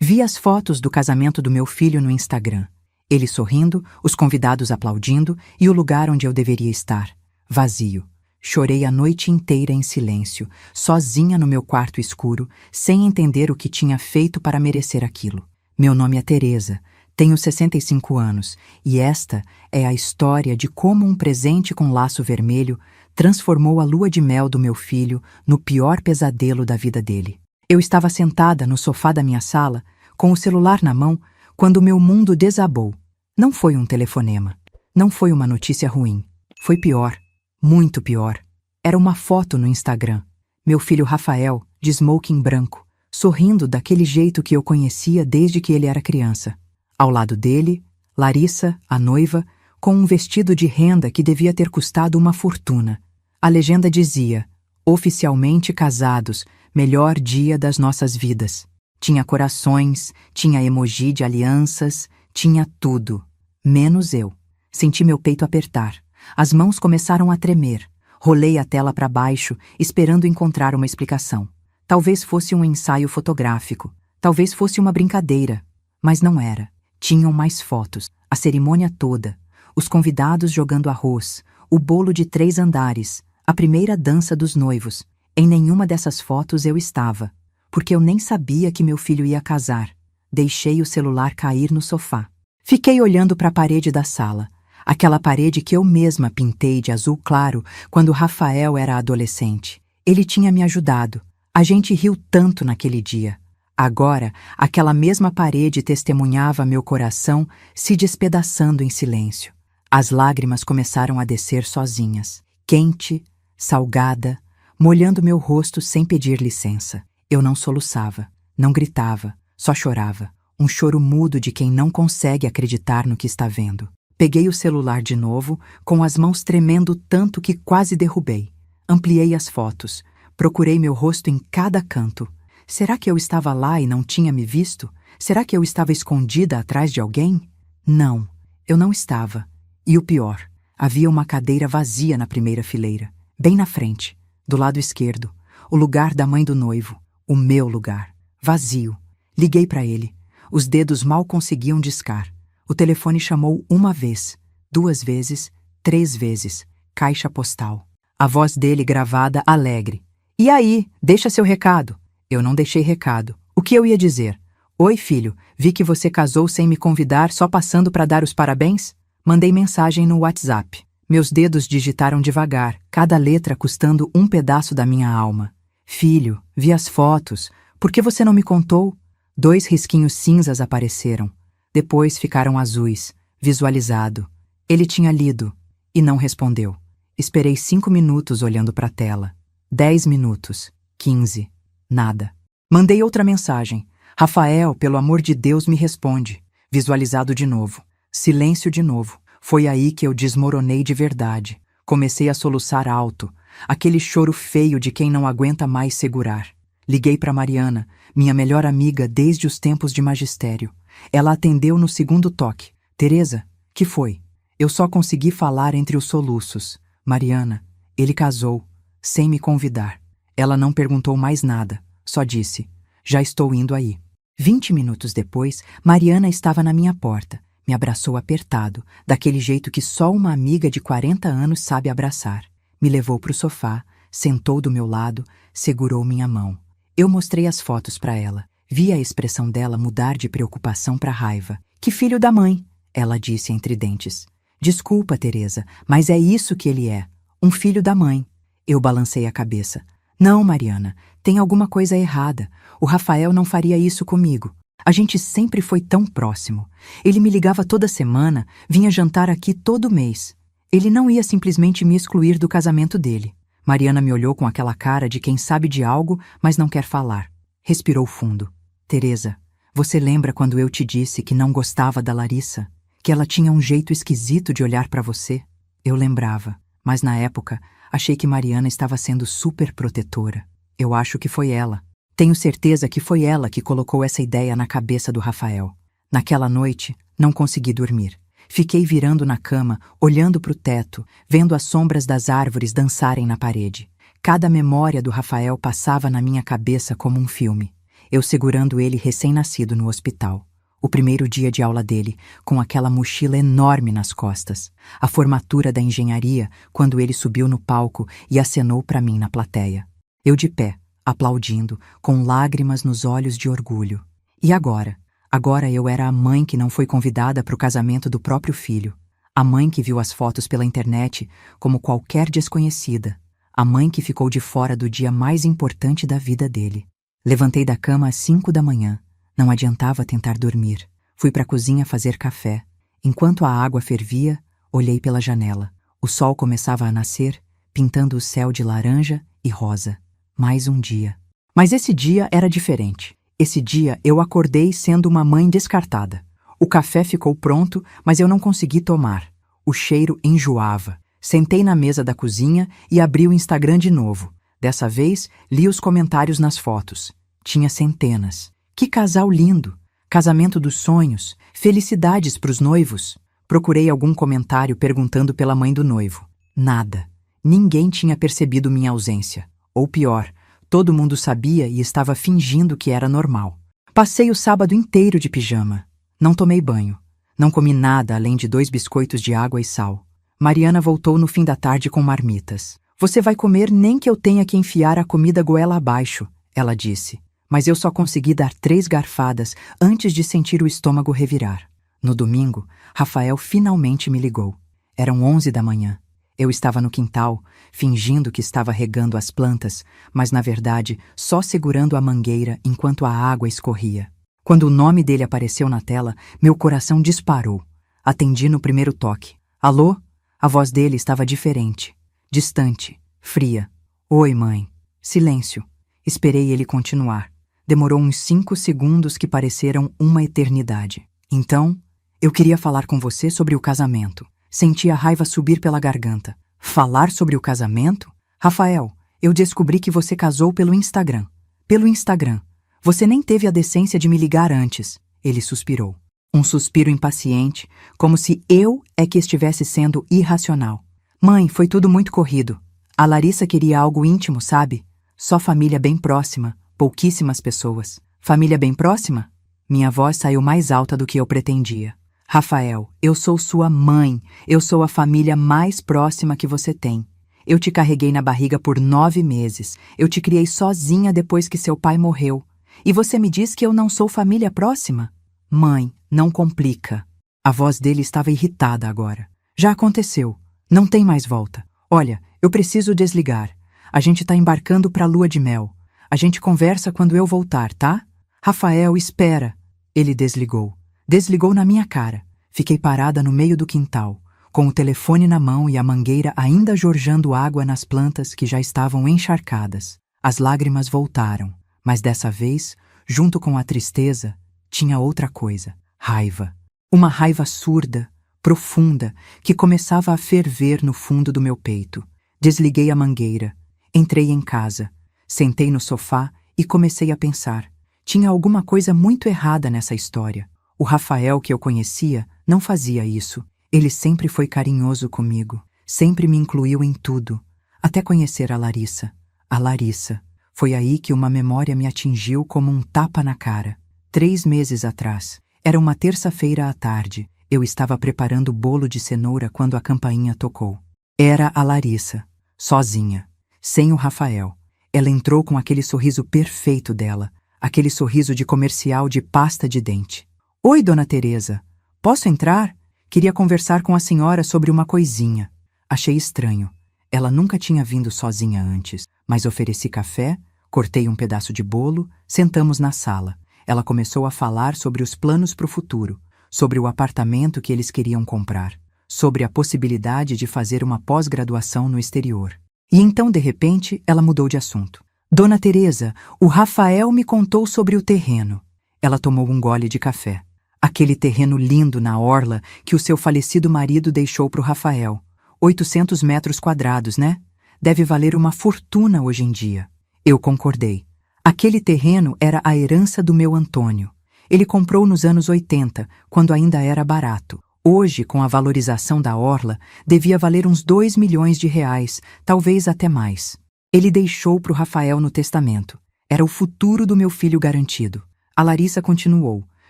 Vi as fotos do casamento do meu filho no Instagram. Ele sorrindo, os convidados aplaudindo e o lugar onde eu deveria estar, vazio. Chorei a noite inteira em silêncio, sozinha no meu quarto escuro, sem entender o que tinha feito para merecer aquilo. Meu nome é Teresa, tenho 65 anos e esta é a história de como um presente com laço vermelho transformou a lua de mel do meu filho no pior pesadelo da vida dele. Eu estava sentada no sofá da minha sala, com o celular na mão, quando meu mundo desabou. Não foi um telefonema, não foi uma notícia ruim, foi pior. Muito pior. Era uma foto no Instagram. Meu filho Rafael, de smoking branco, sorrindo daquele jeito que eu conhecia desde que ele era criança. Ao lado dele, Larissa, a noiva, com um vestido de renda que devia ter custado uma fortuna. A legenda dizia: oficialmente casados, melhor dia das nossas vidas. Tinha corações, tinha emoji de alianças, tinha tudo. Menos eu. Senti meu peito apertar. As mãos começaram a tremer. Rolei a tela para baixo, esperando encontrar uma explicação. Talvez fosse um ensaio fotográfico. Talvez fosse uma brincadeira. Mas não era. Tinham mais fotos. A cerimônia toda. Os convidados jogando arroz. O bolo de 3 andares. A primeira dança dos noivos. Em nenhuma dessas fotos eu estava. Porque eu nem sabia que meu filho ia casar. Deixei o celular cair no sofá. Fiquei olhando para a parede da sala. Aquela parede que eu mesma pintei de azul claro quando Rafael era adolescente. Ele tinha me ajudado. A gente riu tanto naquele dia. Agora, aquela mesma parede testemunhava meu coração se despedaçando em silêncio. As lágrimas começaram a descer sozinhas, quente, salgada, molhando meu rosto sem pedir licença. Eu não soluçava, não gritava, só chorava. Um choro mudo de quem não consegue acreditar no que está vendo. Peguei o celular de novo, com as mãos tremendo tanto que quase derrubei. Ampliei as fotos. Procurei meu rosto em cada canto. Será que eu estava lá e não tinha me visto? Será que eu estava escondida atrás de alguém? Não, eu não estava. E o pior, havia uma cadeira vazia na primeira fileira, bem na frente, do lado esquerdo. O lugar da mãe do noivo. O meu lugar. Vazio. Liguei para ele. Os dedos mal conseguiam discar. O telefone chamou 1 vez, 2 vezes, 3 vezes. Caixa postal. A voz dele gravada alegre. E aí, deixa seu recado. Eu não deixei recado. O que eu ia dizer? Oi, filho, vi que você casou sem me convidar só passando para dar os parabéns? Mandei mensagem no WhatsApp. Meus dedos digitaram devagar, cada letra custando um pedaço da minha alma. Filho, vi as fotos. Por que você não me contou? 2 risquinhos cinzas apareceram. Depois ficaram azuis, visualizado. Ele tinha lido e não respondeu. Esperei 5 minutos olhando para a tela. 10 minutos. 15. Nada. Mandei outra mensagem. Rafael, pelo amor de Deus, me responde. Visualizado de novo. Silêncio de novo. Foi aí que eu desmoronei de verdade. Comecei a soluçar alto. Aquele choro feio de quem não aguenta mais segurar. Liguei para Mariana, minha melhor amiga desde os tempos de magistério. Ela atendeu no segundo toque. Teresa, que foi? Eu só consegui falar entre os soluços. Mariana, ele casou, sem me convidar. Ela não perguntou mais nada, só disse, já estou indo aí. 20 minutos depois, Mariana estava na minha porta. Me abraçou apertado, daquele jeito que só uma amiga de 40 anos sabe abraçar. Me levou para o sofá, sentou do meu lado, segurou minha mão. Eu mostrei as fotos para ela. Vi a expressão dela mudar de preocupação para raiva. Que filho da mãe, ela disse entre dentes. Desculpa, Teresa, mas é isso que ele é. Um filho da mãe. Eu balancei a cabeça. Não, Mariana, tem alguma coisa errada. O Rafael não faria isso comigo. A gente sempre foi tão próximo. Ele me ligava toda semana, vinha jantar aqui todo mês. Ele não ia simplesmente me excluir do casamento dele. Mariana me olhou com aquela cara de quem sabe de algo, mas não quer falar. Respirou fundo. Teresa, você lembra quando eu te disse que não gostava da Larissa? Que ela tinha um jeito esquisito de olhar para você? Eu lembrava, mas na época achei que Mariana estava sendo super protetora. Eu acho que foi ela. Tenho certeza que foi ela que colocou essa ideia na cabeça do Rafael. Naquela noite, não consegui dormir. Fiquei virando na cama, olhando para o teto, vendo as sombras das árvores dançarem na parede. Cada memória do Rafael passava na minha cabeça como um filme. eu segurando ele recém-nascido no hospital. O primeiro dia de aula dele, com aquela mochila enorme nas costas. A formatura da engenharia, quando ele subiu no palco e acenou para mim na plateia. Eu de pé, aplaudindo, com lágrimas nos olhos de orgulho. E agora? Agora eu era a mãe que não foi convidada para o casamento do próprio filho. A mãe que viu as fotos pela internet como qualquer desconhecida. A mãe que ficou de fora do dia mais importante da vida dele. Levantei da cama às 5 da manhã. Não adiantava tentar dormir. Fui para a cozinha fazer café. Enquanto a água fervia, olhei pela janela. O sol começava a nascer, pintando o céu de laranja e rosa. Mais um dia. Mas esse dia era diferente. Esse dia eu acordei sendo uma mãe descartada. O café ficou pronto, mas eu não consegui tomar. O cheiro enjoava. Sentei na mesa da cozinha e abri o Instagram de novo. Dessa vez, li os comentários nas fotos. Tinha centenas. Que casal lindo! Casamento dos sonhos! Felicidades para os noivos! Procurei algum comentário perguntando pela mãe do noivo. Nada. Ninguém tinha percebido minha ausência. Ou pior, todo mundo sabia e estava fingindo que era normal. Passei o sábado inteiro de pijama. Não tomei banho. Não comi nada além de 2 biscoitos de água e sal. Mariana voltou no fim da tarde com marmitas. Você vai comer nem que eu tenha que enfiar a comida goela abaixo, ela disse. Mas eu só consegui dar 3 garfadas antes de sentir o estômago revirar. No domingo, Rafael finalmente me ligou. Eram 11 da manhã. Eu estava no quintal, fingindo que estava regando as plantas, mas na verdade só segurando a mangueira enquanto a água escorria. Quando o nome dele apareceu na tela, meu coração disparou. Atendi no primeiro toque. Alô? A voz dele estava diferente, distante, fria. Oi, mãe. Silêncio. Esperei ele continuar. Demorou uns 5 segundos que pareceram uma eternidade. Então, eu queria falar com você sobre o casamento. Senti a raiva subir pela garganta. Falar sobre o casamento? Rafael, eu descobri que você casou pelo Instagram. Pelo Instagram. Você nem teve a decência de me ligar antes. Ele suspirou. Um suspiro impaciente, como se eu é que estivesse sendo irracional. Mãe, foi tudo muito corrido. A Larissa queria algo íntimo, sabe? Só família bem próxima. Pouquíssimas pessoas. Família bem próxima? Minha voz saiu mais alta do que eu pretendia. Rafael, eu sou sua mãe. Eu sou a família mais próxima que você tem. Eu te carreguei na barriga por 9 meses. Eu te criei sozinha depois que seu pai morreu. E você me diz que eu não sou família próxima? Mãe, não complica. A voz dele estava irritada agora. Já aconteceu. Não tem mais volta. Olha, eu preciso desligar. A gente tá embarcando pra lua de mel. A gente conversa quando eu voltar, tá? Rafael, espera. Ele desligou. Desligou na minha cara. Fiquei parada no meio do quintal, com o telefone na mão e a mangueira ainda jorjando água nas plantas que já estavam encharcadas. As lágrimas voltaram, mas dessa vez, junto com a tristeza, tinha outra coisa. Raiva. Uma raiva surda, profunda, que começava a ferver no fundo do meu peito. Desliguei a mangueira. Entrei em casa. Sentei no sofá e comecei a pensar. Tinha alguma coisa muito errada nessa história. O Rafael que eu conhecia não fazia isso. Ele sempre foi carinhoso comigo. Sempre me incluiu em tudo. Até conhecer a Larissa. A Larissa. Foi aí que uma memória me atingiu como um tapa na cara. 3 meses atrás. Era uma terça-feira à tarde. Eu estava preparando bolo de cenoura quando a campainha tocou. Era a Larissa. Sozinha. Sem o Rafael. Ela entrou com aquele sorriso perfeito dela, aquele sorriso de comercial de pasta de dente. Oi, dona Teresa. Posso entrar? Queria conversar com a senhora sobre uma coisinha. Achei estranho. Ela nunca tinha vindo sozinha antes, mas ofereci café, cortei um pedaço de bolo, sentamos na sala. Ela começou a falar sobre os planos para o futuro, sobre o apartamento que eles queriam comprar, sobre a possibilidade de fazer uma pós-graduação no exterior. E então, de repente, ela mudou de assunto. Dona Teresa, o Rafael me contou sobre o terreno. Ela tomou um gole de café. Aquele terreno lindo na orla que o seu falecido marido deixou para o Rafael. 800 metros quadrados, né? Deve valer uma fortuna hoje em dia. Eu concordei. Aquele terreno era a herança do meu Antônio. Ele comprou nos anos 80, quando ainda era barato. Hoje, com a valorização da orla, devia valer uns 2 milhões de reais, talvez até mais. Ele deixou para o Rafael no testamento. Era o futuro do meu filho garantido. A Larissa continuou,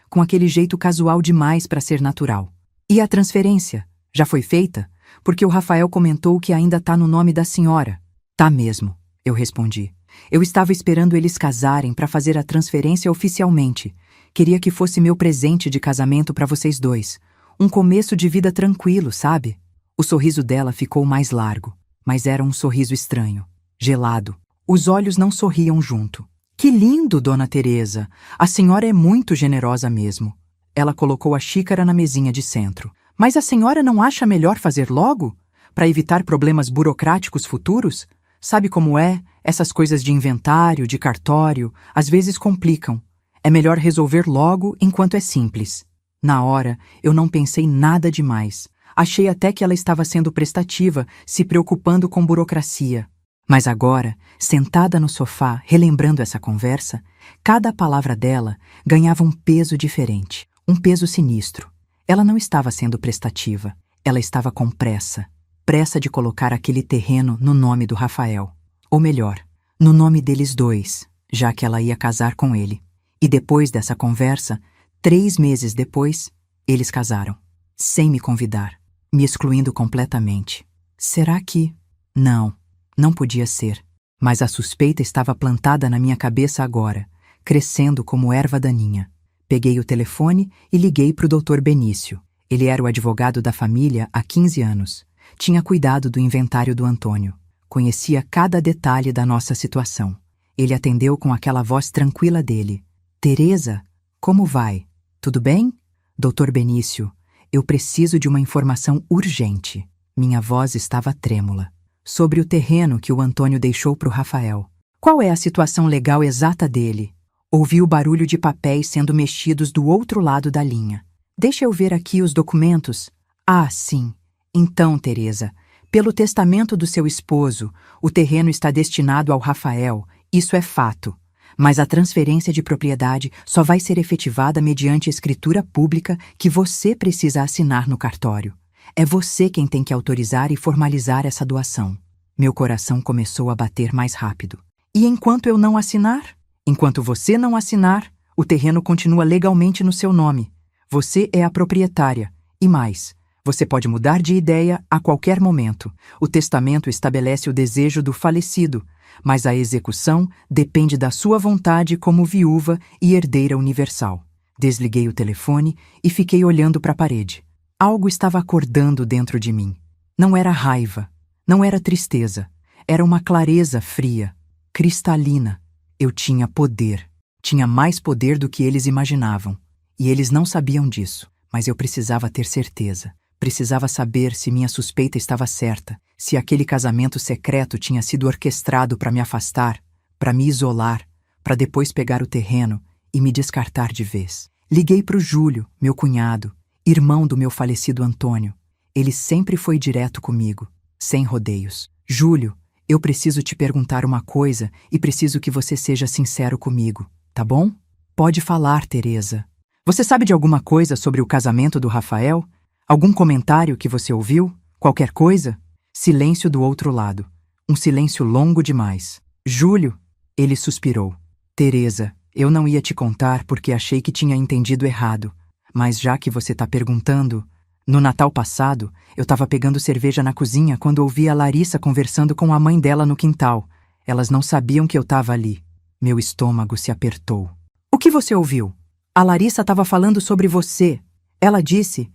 com aquele jeito casual demais para ser natural. E a transferência? Já foi feita? Porque o Rafael comentou que ainda tá no nome da senhora. Tá mesmo, eu respondi. Eu estava esperando eles casarem para fazer a transferência oficialmente. Queria que fosse meu presente de casamento para vocês dois. Um começo de vida tranquilo, sabe? O sorriso dela ficou mais largo, mas era um sorriso estranho, gelado. Os olhos não sorriam junto. Que lindo, Dona Teresa! A senhora é muito generosa mesmo. Ela colocou a xícara na mesinha de centro. Mas a senhora não acha melhor fazer logo? Para evitar problemas burocráticos futuros? Sabe como é? Essas coisas de inventário, de cartório, às vezes complicam. É melhor resolver logo enquanto é simples. Na hora, eu não pensei nada demais. Achei até que ela estava sendo prestativa, se preocupando com burocracia. Mas agora, sentada no sofá, relembrando essa conversa, cada palavra dela ganhava um peso diferente, um peso sinistro. Ela não estava sendo prestativa, ela estava com pressa. Pressa de colocar aquele terreno no nome do Rafael. Ou melhor, no nome deles dois, já que ela ia casar com ele. E depois dessa conversa, 3 meses depois, eles casaram. Sem me convidar, me excluindo completamente. Será que... Não podia ser. Mas a suspeita estava plantada na minha cabeça agora, crescendo como erva daninha. Peguei o telefone e liguei para o Dr. Benício. Ele era o advogado da família há 15 anos. Tinha cuidado do inventário do Antônio. Conhecia cada detalhe da nossa situação. Ele atendeu com aquela voz tranquila dele. Teresa, como vai? Tudo bem? Dr. Benício, eu preciso de uma informação urgente. Minha voz estava trêmula. Sobre o terreno que o Antônio deixou para o Rafael. Qual é a situação legal exata dele? Ouvi o barulho de papéis sendo mexidos do outro lado da linha. Deixa eu ver aqui os documentos. Ah, sim. Então, Teresa, pelo testamento do seu esposo, o terreno está destinado ao Rafael, isso é fato. Mas a transferência de propriedade só vai ser efetivada mediante escritura pública que você precisa assinar no cartório. É você quem tem que autorizar e formalizar essa doação. Meu coração começou a bater mais rápido. E enquanto eu não assinar? Enquanto você não assinar, o terreno continua legalmente no seu nome. Você é a proprietária. E mais, você pode mudar de ideia a qualquer momento. O testamento estabelece o desejo do falecido, mas a execução depende da sua vontade como viúva e herdeira universal. Desliguei o telefone e fiquei olhando para a parede. Algo estava acordando dentro de mim. Não era raiva, não era tristeza. Era uma clareza fria, cristalina. Eu tinha poder. Tinha mais poder do que eles imaginavam. E eles não sabiam disso, mas eu precisava ter certeza. Precisava saber se minha suspeita estava certa, se aquele casamento secreto tinha sido orquestrado para me afastar, para me isolar, para depois pegar o terreno e me descartar de vez. Liguei para o Júlio, meu cunhado, irmão do meu falecido Antônio. Ele sempre foi direto comigo, sem rodeios. Júlio, eu preciso te perguntar uma coisa e preciso que você seja sincero comigo, tá bom? Pode falar, Teresa. Você sabe de alguma coisa sobre o casamento do Rafael? Algum comentário que você ouviu? Qualquer coisa? Silêncio do outro lado. Um silêncio longo demais. Júlio, ele suspirou. Teresa, eu não ia te contar porque achei que tinha entendido errado. Mas já que você tá perguntando... No Natal passado, eu estava pegando cerveja na cozinha quando ouvi a Larissa conversando com a mãe dela no quintal. Elas não sabiam que eu estava ali. Meu estômago se apertou. O que você ouviu? A Larissa estava falando sobre você. Ela disse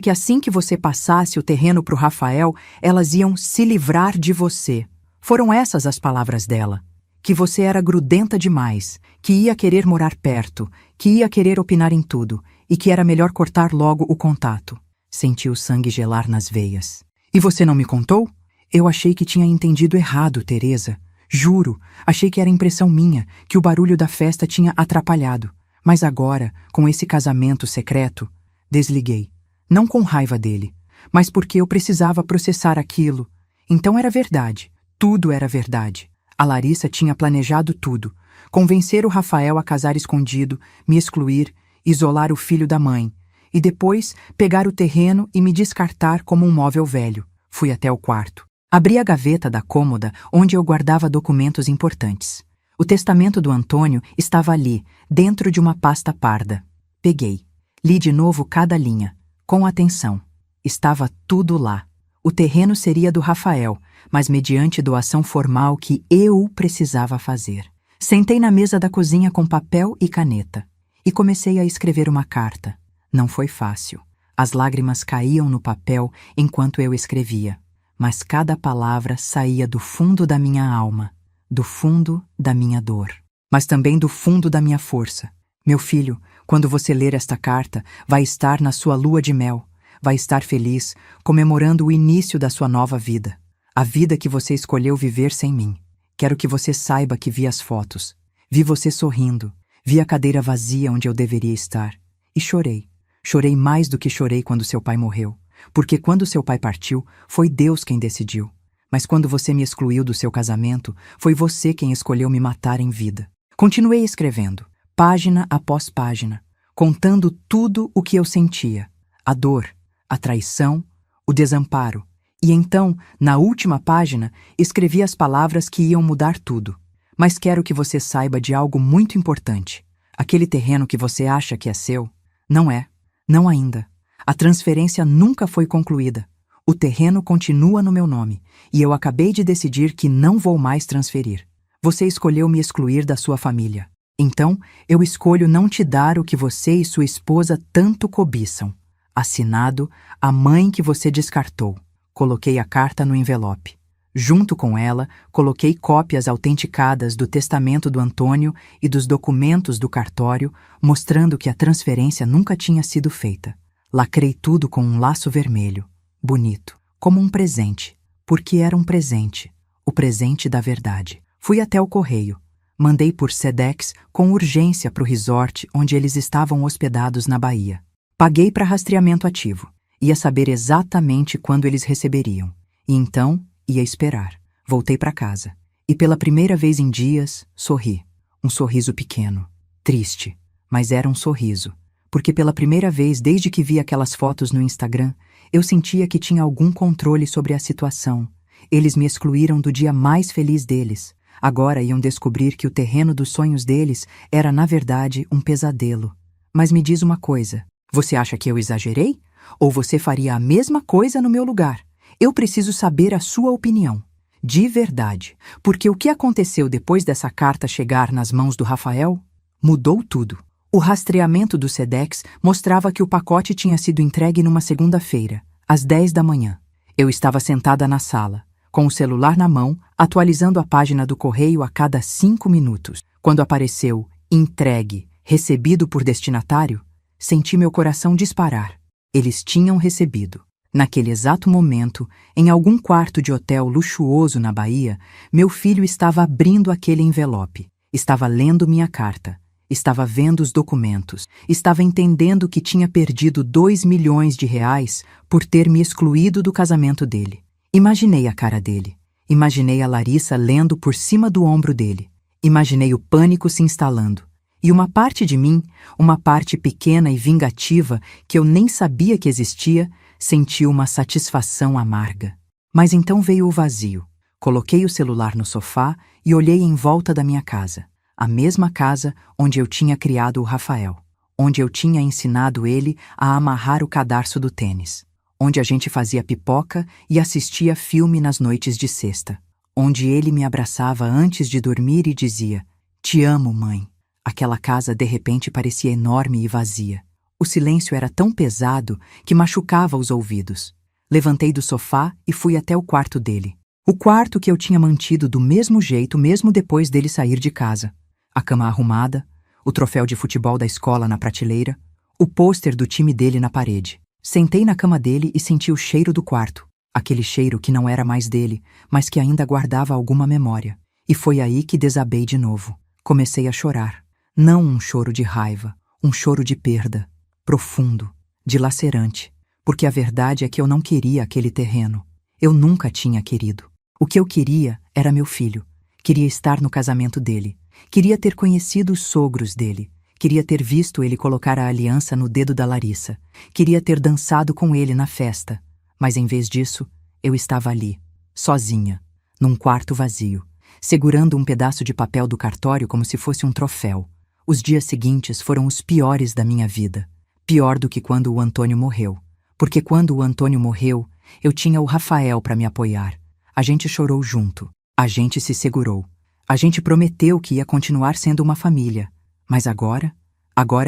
que assim que você passasse o terreno para o Rafael, elas iam se livrar de você. Foram essas as palavras dela. Que você era grudenta demais, que ia querer morar perto, que ia querer opinar em tudo e que era melhor cortar logo o contato. Senti o sangue gelar nas veias. E você não me contou? Eu achei que tinha entendido errado, Teresa. Juro, achei que era impressão minha, que o barulho da festa tinha atrapalhado. Mas agora, com esse casamento secreto, desliguei. Não com raiva dele, mas porque eu precisava processar aquilo. Então era verdade. Tudo era verdade. A Larissa tinha planejado tudo. Convencer o Rafael a casar escondido, me excluir, isolar o filho da mãe. E depois pegar o terreno e me descartar como um móvel velho. Fui até o quarto. Abri a gaveta da cômoda onde eu guardava documentos importantes. O testamento do Antônio estava ali, dentro de uma pasta parda. Peguei. Li de novo cada linha, com atenção. Estava tudo lá. O terreno seria do Rafael, mas mediante doação formal que eu precisava fazer. Sentei na mesa da cozinha com papel e caneta e comecei a escrever uma carta. Não foi fácil. As lágrimas caíam no papel enquanto eu escrevia, mas cada palavra saía do fundo da minha alma, do fundo da minha dor, mas também do fundo da minha força. Meu filho, quando você ler esta carta, vai estar na sua lua de mel, vai estar feliz, comemorando o início da sua nova vida, a vida que você escolheu viver sem mim. Quero que você saiba que vi as fotos, vi você sorrindo, vi a cadeira vazia onde eu deveria estar, e chorei. Chorei mais do que chorei quando seu pai morreu, porque quando seu pai partiu, foi Deus quem decidiu. Mas quando você me excluiu do seu casamento, foi você quem escolheu me matar em vida. Continuei escrevendo, página após página, contando tudo o que eu sentia, a dor, a traição, o desamparo. E então, na última página, escrevi as palavras que iam mudar tudo. Mas quero que você saiba de algo muito importante. Aquele terreno que você acha que é seu, não é. Não ainda. A transferência nunca foi concluída. O terreno continua no meu nome, e eu acabei de decidir que não vou mais transferir. Você escolheu me excluir da sua família. Então, eu escolho não te dar o que você e sua esposa tanto cobiçam. Assinado, a mãe que você descartou. Coloquei a carta no envelope. Junto com ela, coloquei cópias autenticadas do testamento do Antônio e dos documentos do cartório, mostrando que a transferência nunca tinha sido feita. Lacrei tudo com um laço vermelho, bonito, como um presente, porque era um presente, o presente da verdade. Fui até o correio. Mandei por Sedex com urgência para o resort onde eles estavam hospedados na Bahia. Paguei para rastreamento ativo. Ia saber exatamente quando eles receberiam. E então, ia esperar. Voltei para casa. E pela primeira vez em dias, sorri. Um sorriso pequeno. Triste. Mas era um sorriso. Porque pela primeira vez desde que vi aquelas fotos no Instagram, eu sentia que tinha algum controle sobre a situação. Eles me excluíram do dia mais feliz deles. Agora iam descobrir que o terreno dos sonhos deles era, na verdade, um pesadelo. Mas me diz uma coisa. Você acha que eu exagerei? Ou você faria a mesma coisa no meu lugar? Eu preciso saber a sua opinião. De verdade. Porque o que aconteceu depois dessa carta chegar nas mãos do Rafael? Mudou tudo. O rastreamento do Sedex mostrava que o pacote tinha sido entregue numa segunda-feira, às 10 da manhã. Eu estava sentada na sala, com o celular na mão, atualizando a página do correio a cada 5 minutos. Quando apareceu entregue, recebido por destinatário, senti meu coração disparar. Eles tinham recebido. Naquele exato momento, em algum quarto de hotel luxuoso na Bahia, meu filho estava abrindo aquele envelope. Estava lendo minha carta. Estava vendo os documentos. Estava entendendo que tinha perdido 2 milhões de reais por ter me excluído do casamento dele. Imaginei a cara dele. Imaginei a Larissa lendo por cima do ombro dele. Imaginei o pânico se instalando. E uma parte de mim, uma parte pequena e vingativa que eu nem sabia que existia, sentiu uma satisfação amarga. Mas então veio o vazio. Coloquei o celular no sofá e olhei em volta da minha casa. A mesma casa onde eu tinha criado o Rafael. Onde eu tinha ensinado ele a amarrar o cadarço do tênis. Onde a gente fazia pipoca e assistia filme nas noites de sexta. Onde ele me abraçava antes de dormir e dizia: "Te amo, mãe." Aquela casa de repente parecia enorme e vazia. O silêncio era tão pesado que machucava os ouvidos. Levantei do sofá e fui até o quarto dele. O quarto que eu tinha mantido do mesmo jeito mesmo depois dele sair de casa. A cama arrumada, o troféu de futebol da escola na prateleira, o pôster do time dele na parede. Sentei na cama dele e senti o cheiro do quarto. Aquele cheiro que não era mais dele, mas que ainda guardava alguma memória. E foi aí que desabei de novo. Comecei a chorar. Não um choro de raiva, um choro de perda, profundo, dilacerante, porque a verdade é que eu não queria aquele terreno. Eu nunca tinha querido. O que eu queria era meu filho. Queria estar no casamento dele. Queria ter conhecido os sogros dele. Queria ter visto ele colocar a aliança no dedo da Larissa. Queria ter dançado com ele na festa. Mas em vez disso, eu estava ali, sozinha, num quarto vazio, segurando um pedaço de papel do cartório como se fosse um troféu. Os dias seguintes foram os piores da minha vida. Pior do que quando o Antônio morreu. Porque quando o Antônio morreu, eu tinha o Rafael para me apoiar. A gente chorou junto. A gente se segurou. A gente prometeu que ia continuar sendo uma família. Mas agora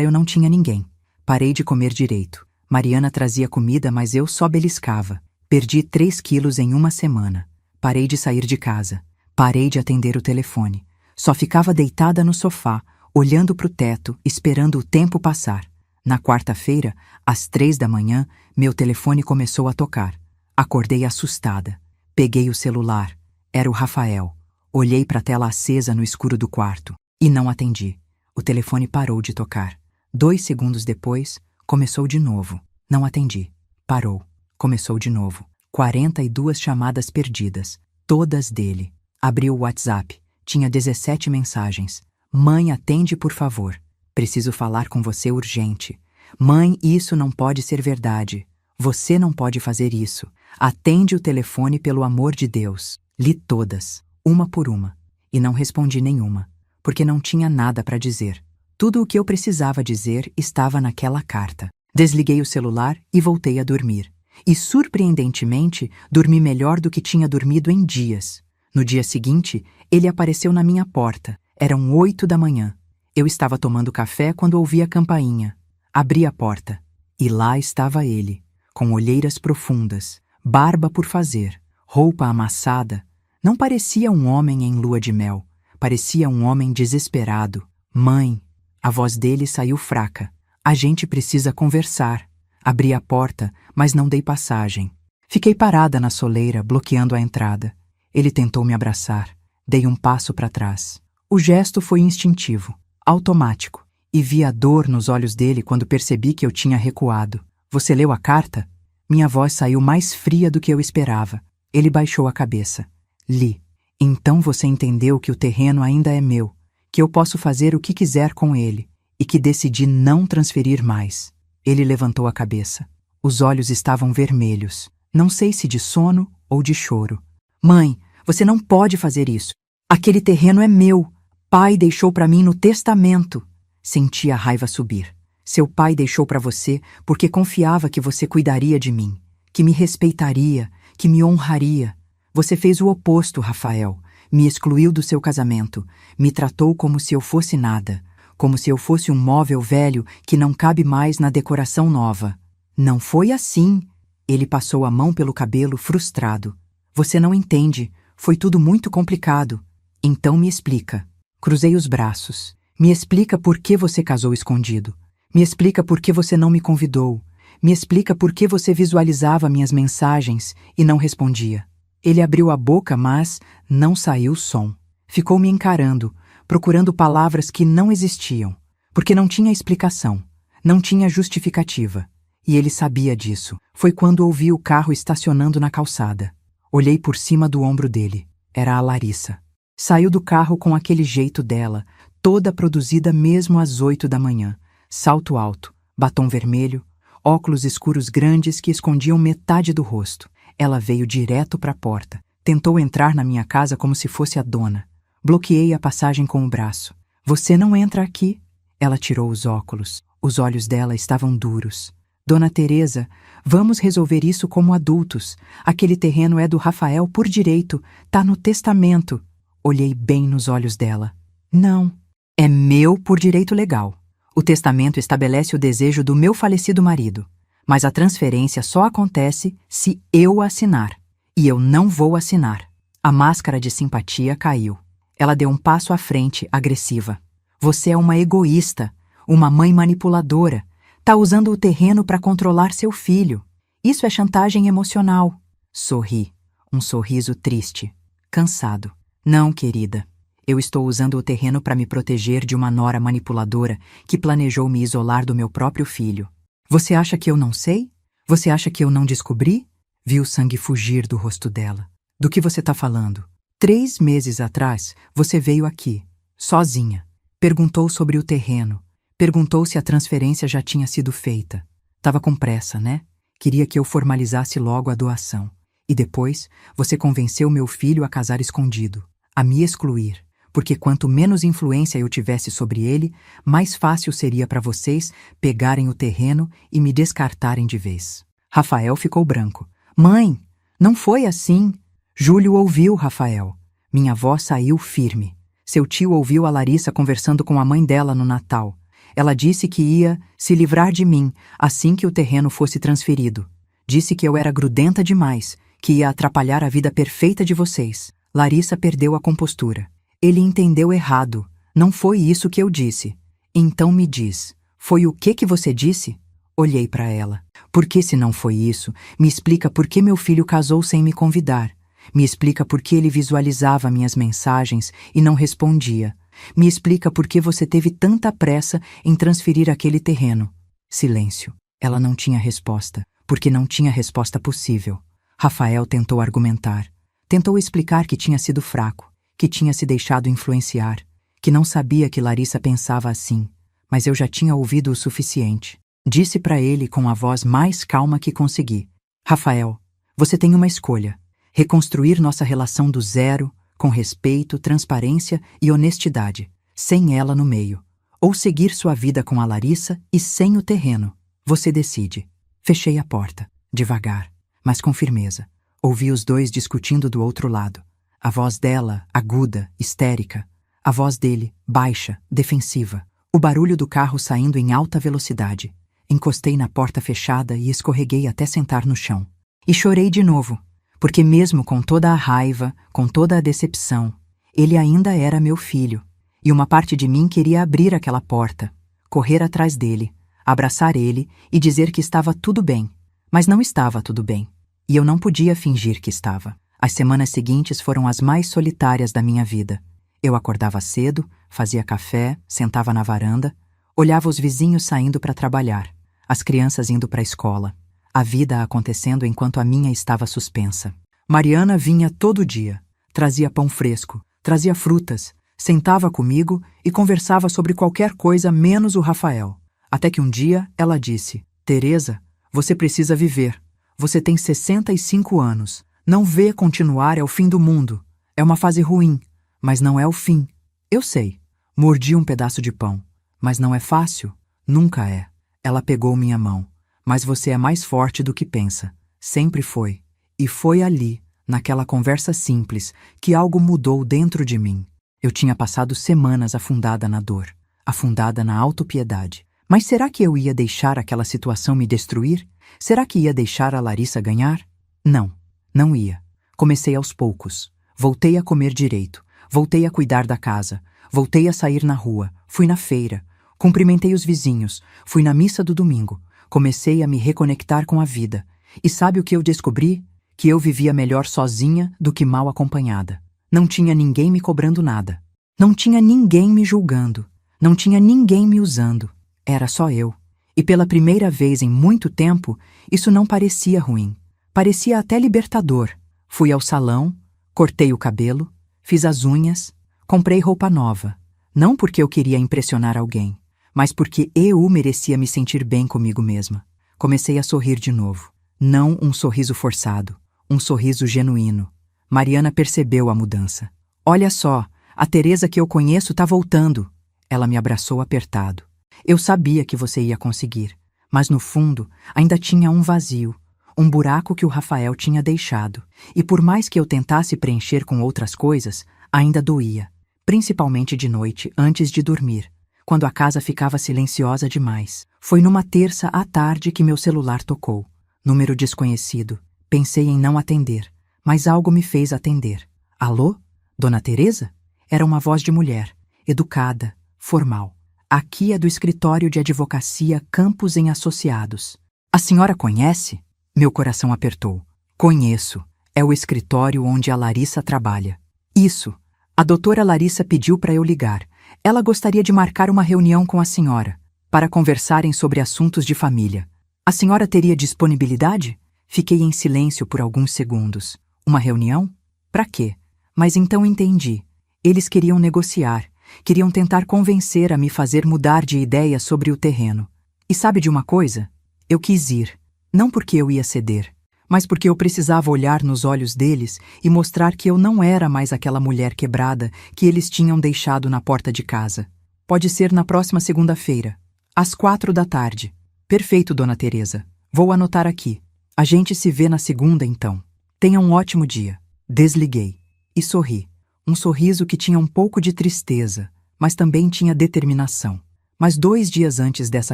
eu não tinha ninguém. Parei de comer direito. Mariana trazia comida, mas eu só beliscava. Perdi 3 quilos em uma semana. Parei de sair de casa. Parei de atender o telefone. Só ficava deitada no sofá, olhando para o teto, esperando o tempo passar. Na quarta-feira, às 3 da manhã, meu telefone começou a tocar. Acordei assustada. Peguei o celular. Era o Rafael. Olhei para a tela acesa no escuro do quarto. E não atendi. O telefone parou de tocar. 2 segundos depois, começou de novo. Não atendi. Parou. Começou de novo. 42 chamadas perdidas. Todas dele. Abri o WhatsApp. Tinha 17 mensagens. Mãe, atende por favor. Preciso falar com você urgente. Mãe, isso não pode ser verdade. Você não pode fazer isso. Atende o telefone pelo amor de Deus. Li todas, uma por uma. E não respondi nenhuma, porque não tinha nada para dizer. Tudo o que eu precisava dizer estava naquela carta. Desliguei o celular e voltei a dormir. E, surpreendentemente, dormi melhor do que tinha dormido em dias. No dia seguinte, ele apareceu na minha porta. Eram 8 da manhã. Eu estava tomando café quando ouvi a campainha. Abri a porta. E lá estava ele, com olheiras profundas, barba por fazer, roupa amassada. Não parecia um homem em lua de mel. Parecia um homem desesperado. Mãe, a voz dele saiu fraca. A gente precisa conversar. Abri a porta, mas não dei passagem. Fiquei parada na soleira, bloqueando a entrada. Ele tentou me abraçar. Dei um passo para trás. O gesto foi instintivo, automático, e vi a dor nos olhos dele quando percebi que eu tinha recuado. Você leu a carta? Minha voz saiu mais fria do que eu esperava. Ele baixou a cabeça. Li. Então você entendeu que o terreno ainda é meu, que eu posso fazer o que quiser com ele, e que decidi não transferir mais. Ele levantou a cabeça. Os olhos estavam vermelhos. Não sei se de sono ou de choro. Mãe, você não pode fazer isso. Aquele terreno é meu. Pai deixou para mim no testamento. Senti a raiva subir. Seu pai deixou para você porque confiava que você cuidaria de mim, que me respeitaria, que me honraria. Você fez o oposto, Rafael. Me excluiu do seu casamento. Me tratou como se eu fosse nada. Como se eu fosse um móvel velho que não cabe mais na decoração nova. Não foi assim. Ele passou a mão pelo cabelo, frustrado. Você não entende. Foi tudo muito complicado. Então me explica. Cruzei os braços. Me explica por que você casou escondido. Me explica por que você não me convidou. Me explica por que você visualizava minhas mensagens e não respondia. Ele abriu a boca, mas não saiu som. Ficou me encarando, procurando palavras que não existiam, porque não tinha explicação, não tinha justificativa. E ele sabia disso. Foi quando ouvi o carro estacionando na calçada. Olhei por cima do ombro dele. Era a Larissa. Saiu do carro com aquele jeito dela, toda produzida mesmo às 8 da manhã. Salto alto, batom vermelho, óculos escuros grandes que escondiam metade do rosto. Ela veio direto para a porta. Tentou entrar na minha casa como se fosse a dona. Bloqueei a passagem com o braço. Você não entra aqui. Ela tirou os óculos. Os olhos dela estavam duros. Dona Teresa, vamos resolver isso como adultos. Aquele terreno é do Rafael por direito. Tá no testamento. Olhei bem nos olhos dela. Não. É meu por direito legal. O testamento estabelece o desejo do meu falecido marido. Mas a transferência só acontece se eu assinar. E eu não vou assinar. A máscara de simpatia caiu. Ela deu um passo à frente, agressiva. Você é uma egoísta, uma mãe manipuladora. Tá usando o terreno para controlar seu filho. Isso é chantagem emocional. Sorri. Um sorriso triste. Cansado. Não, querida. Eu estou usando o terreno para me proteger de uma nora manipuladora que planejou me isolar do meu próprio filho. Você acha que eu não sei? Você acha que eu não descobri? Vi o sangue fugir do rosto dela. Do que você está falando? 3 meses atrás, você veio aqui, sozinha. Perguntou sobre o terreno. Perguntou se a transferência já tinha sido feita. Tava com pressa, né? Queria que eu formalizasse logo a doação. E depois, você convenceu meu filho a casar escondido. a me excluir, porque quanto menos influência eu tivesse sobre ele, mais fácil seria para vocês pegarem o terreno e me descartarem de vez. Rafael ficou branco. Mãe, não foi assim. Júlio ouviu Rafael. Minha avó saiu firme. Seu tio ouviu a Larissa conversando com a mãe dela no Natal. Ela disse que ia se livrar de mim assim que o terreno fosse transferido. Disse que eu era grudenta demais, que ia atrapalhar a vida perfeita de vocês. Larissa perdeu a compostura. Ele entendeu errado. Não foi isso que eu disse. Então me diz, foi o que você disse? Olhei para ela. Porque se não foi isso, me explica por que meu filho casou sem me convidar. Me explica por que ele visualizava minhas mensagens e não respondia. Me explica por que você teve tanta pressa em transferir aquele terreno. Silêncio. Ela não tinha resposta, porque não tinha resposta possível. Rafael tentou argumentar. Tentou explicar que tinha sido fraco, que tinha se deixado influenciar, que não sabia que Larissa pensava assim, mas eu já tinha ouvido o suficiente. Disse para ele com a voz mais calma que consegui. Rafael, você tem uma escolha. Reconstruir nossa relação do zero, com respeito, transparência e honestidade, sem ela no meio. Ou seguir sua vida com a Larissa e sem o terreno. Você decide. Fechei a porta, devagar, mas com firmeza. Ouvi os dois discutindo do outro lado. A voz dela, aguda, histérica. A voz dele, baixa, defensiva. O barulho do carro saindo em alta velocidade. Encostei na porta fechada e escorreguei até sentar no chão. E chorei de novo, porque mesmo com toda a raiva, com toda a decepção, ele ainda era meu filho. E uma parte de mim queria abrir aquela porta, correr atrás dele, abraçar ele e dizer que estava tudo bem. Mas não estava tudo bem. E eu não podia fingir que estava. As semanas seguintes foram as mais solitárias da minha vida. Eu acordava cedo, fazia café, sentava na varanda, olhava os vizinhos saindo para trabalhar, as crianças indo para a escola, a vida acontecendo enquanto a minha estava suspensa. Mariana vinha todo dia, trazia pão fresco, trazia frutas, sentava comigo e conversava sobre qualquer coisa menos o Rafael. Até que um dia ela disse: Teresa, você precisa viver. Você tem 65 anos. Não vê continuar é o fim do mundo. É uma fase ruim, mas não é o fim. Eu sei. Mordi um pedaço de pão. Mas não é fácil? Nunca é. Ela pegou minha mão. Mas você é mais forte do que pensa. Sempre foi. E foi ali, naquela conversa simples, que algo mudou dentro de mim. Eu tinha passado semanas afundada na dor, afundada na autopiedade. Mas será que eu ia deixar aquela situação me destruir? Será que ia deixar a Larissa ganhar? Não, não ia. Comecei aos poucos. Voltei a comer direito. Voltei a cuidar da casa. Voltei a sair na rua. Fui na feira. Cumprimentei os vizinhos. Fui na missa do domingo. Comecei a me reconectar com a vida. E sabe o que eu descobri? Que eu vivia melhor sozinha do que mal acompanhada. Não tinha ninguém me cobrando nada. Não tinha ninguém me julgando. Não tinha ninguém me usando. Era só eu. E pela primeira vez em muito tempo, isso não parecia ruim. Parecia até libertador. Fui ao salão, cortei o cabelo, fiz as unhas, comprei roupa nova. Não porque eu queria impressionar alguém, mas porque eu merecia me sentir bem comigo mesma. Comecei a sorrir de novo. Não um sorriso forçado, um sorriso genuíno. Mariana percebeu a mudança. Olha só, a Teresa que eu conheço tá voltando. Ela me abraçou apertado. Eu sabia que você ia conseguir, mas no fundo ainda tinha um vazio, um buraco que o Rafael tinha deixado. E por mais que eu tentasse preencher com outras coisas, ainda doía, principalmente de noite, antes de dormir, quando a casa ficava silenciosa demais. Foi numa terça à tarde que meu celular tocou. Número desconhecido. Pensei em não atender, mas algo me fez atender. Alô? Dona Teresa? Era uma voz de mulher, educada, formal. Aqui é do escritório de advocacia Campos em Associados. A senhora conhece? Meu coração apertou. Conheço. É o escritório onde a Larissa trabalha. Isso. A doutora Larissa pediu para eu ligar. Ela gostaria de marcar uma reunião com a senhora, para conversarem sobre assuntos de família. A senhora teria disponibilidade? Fiquei em silêncio por alguns segundos. Uma reunião? Para quê? Mas então entendi. Eles queriam negociar. Queriam tentar convencer a me fazer mudar de ideia sobre o terreno. E sabe de uma coisa? Eu quis ir. Não porque eu ia ceder, mas porque eu precisava olhar nos olhos deles e mostrar que eu não era mais aquela mulher quebrada que eles tinham deixado na porta de casa. Pode ser na próxima segunda-feira, às 4 da tarde. Perfeito, Dona Teresa. Vou anotar aqui. A gente se vê na segunda, então. Tenha um ótimo dia. Desliguei e sorri. Um sorriso que tinha um pouco de tristeza, mas também tinha determinação. Mas 2 dias antes dessa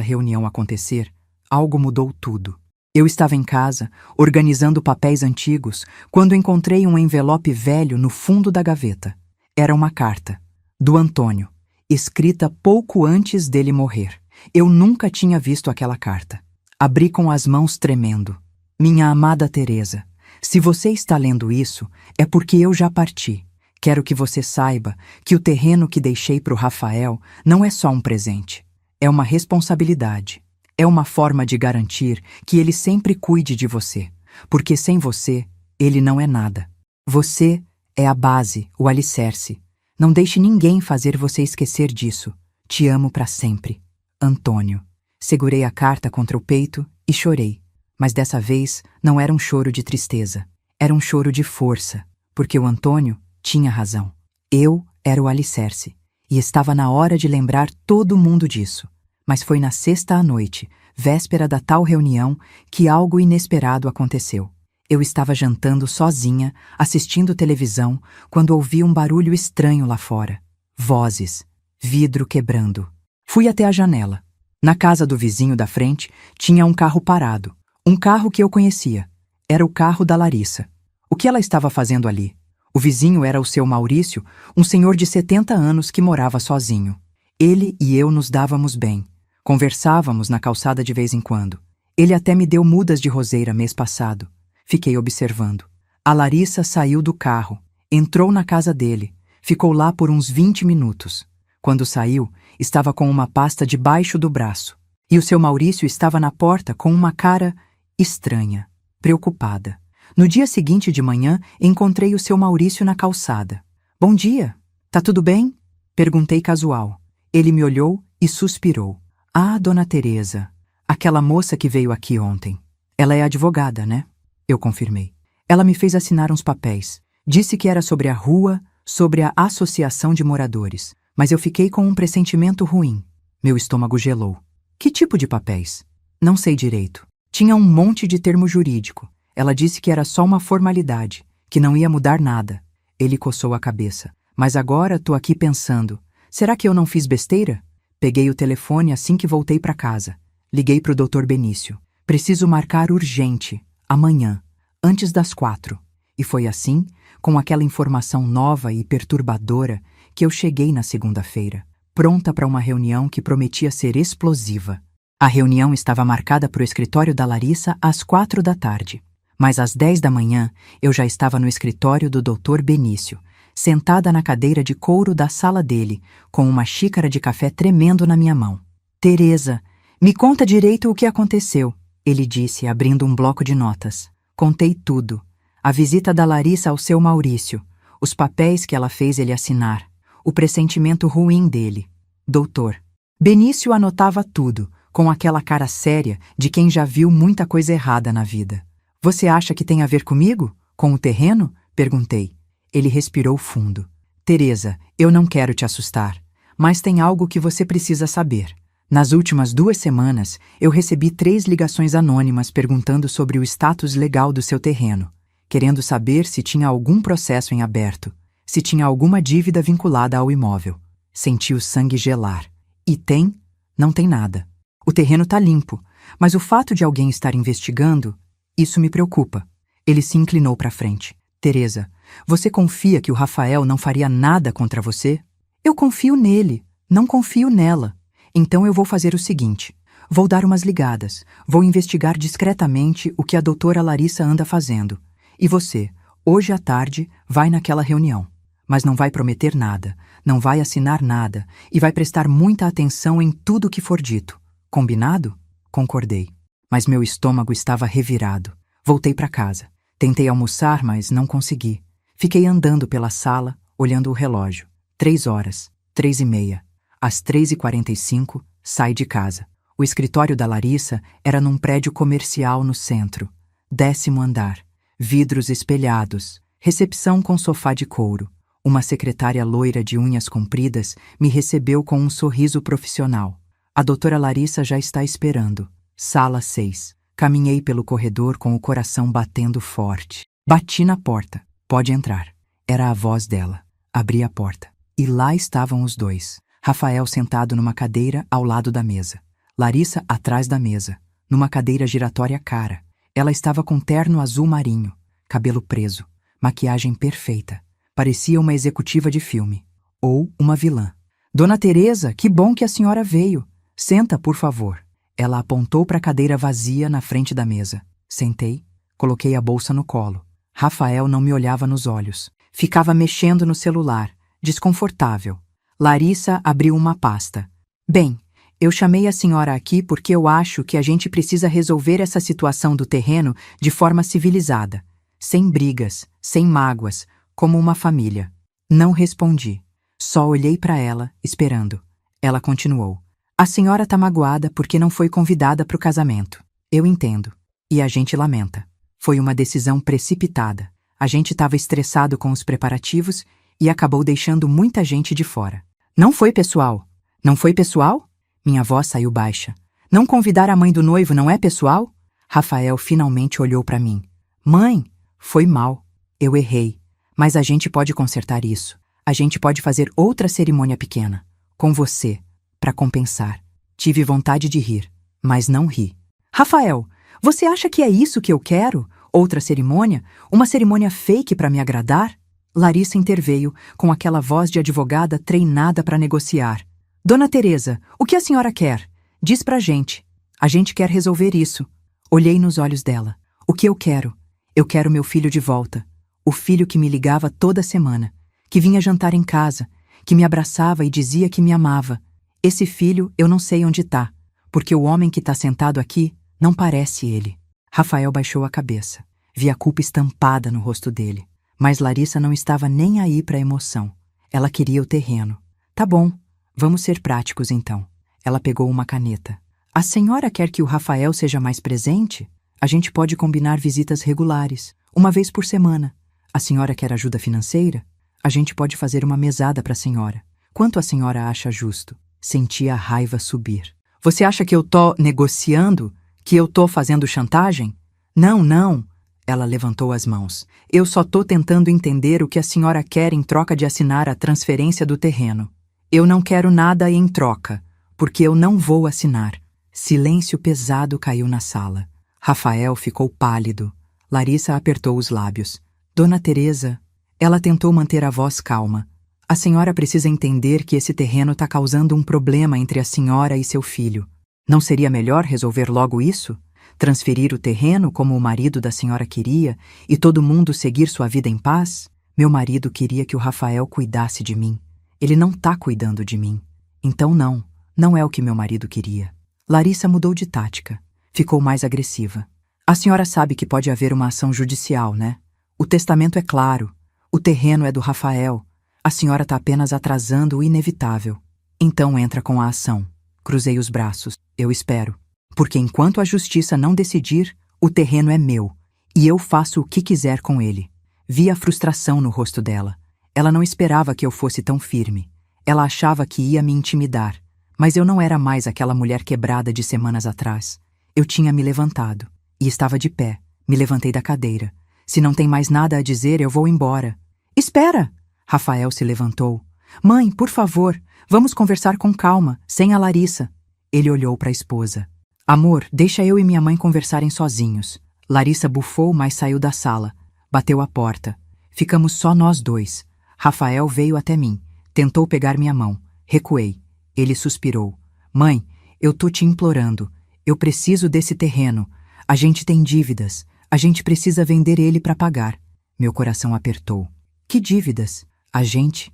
reunião acontecer, algo mudou tudo. Eu estava em casa, organizando papéis antigos, quando encontrei um envelope velho no fundo da gaveta. Era uma carta, do Antônio, escrita pouco antes dele morrer. Eu nunca tinha visto aquela carta. Abri com as mãos tremendo. Minha amada Teresa, se você está lendo isso, é porque eu já parti. Quero que você saiba que o terreno que deixei para o Rafael não é só um presente. É uma responsabilidade. É uma forma de garantir que ele sempre cuide de você, porque sem você, ele não é nada. Você é a base, o alicerce. Não deixe ninguém fazer você esquecer disso. Te amo para sempre. Antônio. Segurei a carta contra o peito e chorei. Mas dessa vez não era um choro de tristeza. Era um choro de força, porque o Antônio tinha razão. Eu era o alicerce, e estava na hora de lembrar todo mundo disso. Mas foi na sexta à noite, véspera da tal reunião, que algo inesperado aconteceu. Eu estava jantando sozinha, assistindo televisão, quando ouvi um barulho estranho lá fora. Vozes, vidro quebrando. Fui até a janela. Na casa do vizinho da frente, tinha um carro parado. Um carro que eu conhecia. Era o carro da Larissa. O que ela estava fazendo ali? O vizinho era o seu Maurício, um senhor de 70 anos que morava sozinho. Ele e eu nos dávamos bem. Conversávamos na calçada de vez em quando. Ele até me deu mudas de roseira mês passado. Fiquei observando. A Larissa saiu do carro, entrou na casa dele, ficou lá por uns 20 minutos. Quando saiu, estava com uma pasta debaixo do braço. E o seu Maurício estava na porta com uma cara estranha, preocupada. No dia seguinte de manhã, encontrei o seu Maurício na calçada. Bom dia, tá tudo bem? Perguntei casual. Ele me olhou e suspirou. Ah, Dona Teresa, aquela moça que veio aqui ontem. Ela é advogada, né? Eu confirmei. Ela me fez assinar uns papéis. Disse que era sobre a rua, sobre a associação de moradores. Mas eu fiquei com um pressentimento ruim. Meu estômago gelou. Que tipo de papéis? Não sei direito. Tinha um monte de termo jurídico. Ela disse que era só uma formalidade, que não ia mudar nada. Ele coçou a cabeça. Mas agora tô aqui pensando. Será que eu não fiz besteira? Peguei o telefone assim que voltei para casa. Liguei para o Dr. Benício. Preciso marcar urgente, amanhã, antes das 4. E foi assim, com aquela informação nova e perturbadora, que eu cheguei na segunda-feira, pronta para uma reunião que prometia ser explosiva. A reunião estava marcada para o escritório da Larissa às 4 da tarde. Mas às 10 da manhã, eu já estava no escritório do Dr. Benício, sentada na cadeira de couro da sala dele, com uma xícara de café tremendo na minha mão. Teresa, me conta direito o que aconteceu, ele disse, abrindo um bloco de notas. Contei tudo. A visita da Larissa ao seu Maurício, os papéis que ela fez ele assinar, o pressentimento ruim dele. Doutor. Benício anotava tudo, com aquela cara séria de quem já viu muita coisa errada na vida. Você acha que tem a ver comigo? Com o terreno? Perguntei. Ele respirou fundo. Teresa, eu não quero te assustar, mas tem algo que você precisa saber. Nas últimas 2 semanas, eu recebi 3 ligações anônimas perguntando sobre o status legal do seu terreno, querendo saber se tinha algum processo em aberto, se tinha alguma dívida vinculada ao imóvel. Senti o sangue gelar. E tem? Não tem nada. O terreno tá limpo, mas o fato de alguém estar investigando, isso me preocupa. Ele se inclinou para frente. Teresa, você confia que o Rafael não faria nada contra você? Eu confio nele, não confio nela. Então eu vou fazer o seguinte. Vou dar umas ligadas. Vou investigar discretamente o que a doutora Larissa anda fazendo. E você, hoje à tarde, vai naquela reunião. Mas não vai prometer nada, não vai assinar nada e vai prestar muita atenção em tudo que for dito. Combinado? Concordei. Mas meu estômago estava revirado. Voltei para casa. Tentei almoçar, mas não consegui. Fiquei andando pela sala, olhando o relógio. 3 horas, 3h30. Às 3h45, saí de casa. O escritório da Larissa era num prédio comercial no centro. 10º andar. Vidros espelhados. Recepção com sofá de couro. Uma secretária loira de unhas compridas me recebeu com um sorriso profissional. A doutora Larissa já está esperando. Sala 6. Caminhei pelo corredor com o coração batendo forte. Bati na porta. Pode entrar. Era a voz dela. Abri a porta. E lá estavam os dois. Rafael sentado numa cadeira ao lado da mesa. Larissa atrás da mesa, numa cadeira giratória cara. Ela estava com terno azul marinho, cabelo preso, maquiagem perfeita. Parecia uma executiva de filme. Ou uma vilã. Dona Teresa, que bom que a senhora veio. Senta, por favor. Ela apontou para a cadeira vazia na frente da mesa. Sentei, coloquei a bolsa no colo. Rafael não me olhava nos olhos. Ficava mexendo no celular, desconfortável. Larissa abriu uma pasta. Bem, eu chamei a senhora aqui porque eu acho que a gente precisa resolver essa situação do terreno de forma civilizada. Sem brigas, sem mágoas, como uma família. Não respondi. Só olhei para ela, esperando. Ela continuou. A senhora tá magoada porque não foi convidada para o casamento. Eu entendo. E a gente lamenta. Foi uma decisão precipitada. A gente estava estressado com os preparativos e acabou deixando muita gente de fora. Não foi pessoal? Não foi pessoal? Minha voz saiu baixa. Não convidar a mãe do noivo não é pessoal? Rafael finalmente olhou para mim. Mãe, foi mal. Eu errei. Mas a gente pode consertar isso. A gente pode fazer outra cerimônia pequena. Com você. Para compensar. Tive vontade de rir, mas não ri. Rafael, você acha que é isso que eu quero? Outra cerimônia? Uma cerimônia fake para me agradar? Larissa interveio, com aquela voz de advogada treinada para negociar. Dona Teresa, o que a senhora quer? Diz pra gente. A gente quer resolver isso. Olhei nos olhos dela. O que eu quero? Eu quero meu filho de volta. O filho que me ligava toda semana, que vinha jantar em casa, que me abraçava e dizia que me amava. Esse filho eu não sei onde tá, porque o homem que tá sentado aqui não parece ele. Rafael baixou a cabeça. Vi a culpa estampada no rosto dele. Mas Larissa não estava nem aí para a emoção. Ela queria o terreno. Tá bom, vamos ser práticos então. Ela pegou uma caneta. A senhora quer que o Rafael seja mais presente? A gente pode combinar visitas regulares, uma vez por semana. A senhora quer ajuda financeira? A gente pode fazer uma mesada para a senhora. Quanto a senhora acha justo? Senti a raiva subir. Você acha que eu tô negociando? Que eu tô fazendo chantagem? Não, não. Ela levantou as mãos. Eu só tô tentando entender o que a senhora quer em troca de assinar a transferência do terreno. Eu não quero nada em troca, porque eu não vou assinar. Silêncio pesado caiu na sala. Rafael ficou pálido. Larissa apertou os lábios. Dona Teresa, ela tentou manter a voz calma. A senhora precisa entender que esse terreno está causando um problema entre a senhora e seu filho. Não seria melhor resolver logo isso? Transferir o terreno como o marido da senhora queria e todo mundo seguir sua vida em paz? Meu marido queria que o Rafael cuidasse de mim. Ele não está cuidando de mim. Então não é o que meu marido queria. Larissa mudou de tática. Ficou mais agressiva. A senhora sabe que pode haver uma ação judicial, né? O testamento é claro. O terreno é do Rafael. A senhora está apenas atrasando o inevitável. Então entra com a ação. Cruzei os braços. Eu espero. Porque enquanto a justiça não decidir, o terreno é meu. E eu faço o que quiser com ele. Vi a frustração no rosto dela. Ela não esperava que eu fosse tão firme. Ela achava que ia me intimidar. Mas eu não era mais aquela mulher quebrada de semanas atrás. Eu tinha me levantado. E estava de pé. Me levantei da cadeira. Se não tem mais nada a dizer, eu vou embora. Espera! Rafael se levantou. Mãe, por favor, vamos conversar com calma, sem a Larissa. Ele olhou para a esposa. Amor, deixa eu e minha mãe conversarem sozinhos. Larissa bufou, mas saiu da sala. Bateu a porta. Ficamos só nós dois. Rafael veio até mim. Tentou pegar minha mão. Recuei. Ele suspirou. Mãe, eu tô te implorando. Eu preciso desse terreno. A gente tem dívidas. A gente precisa vender ele para pagar. Meu coração apertou. Que dívidas? A gente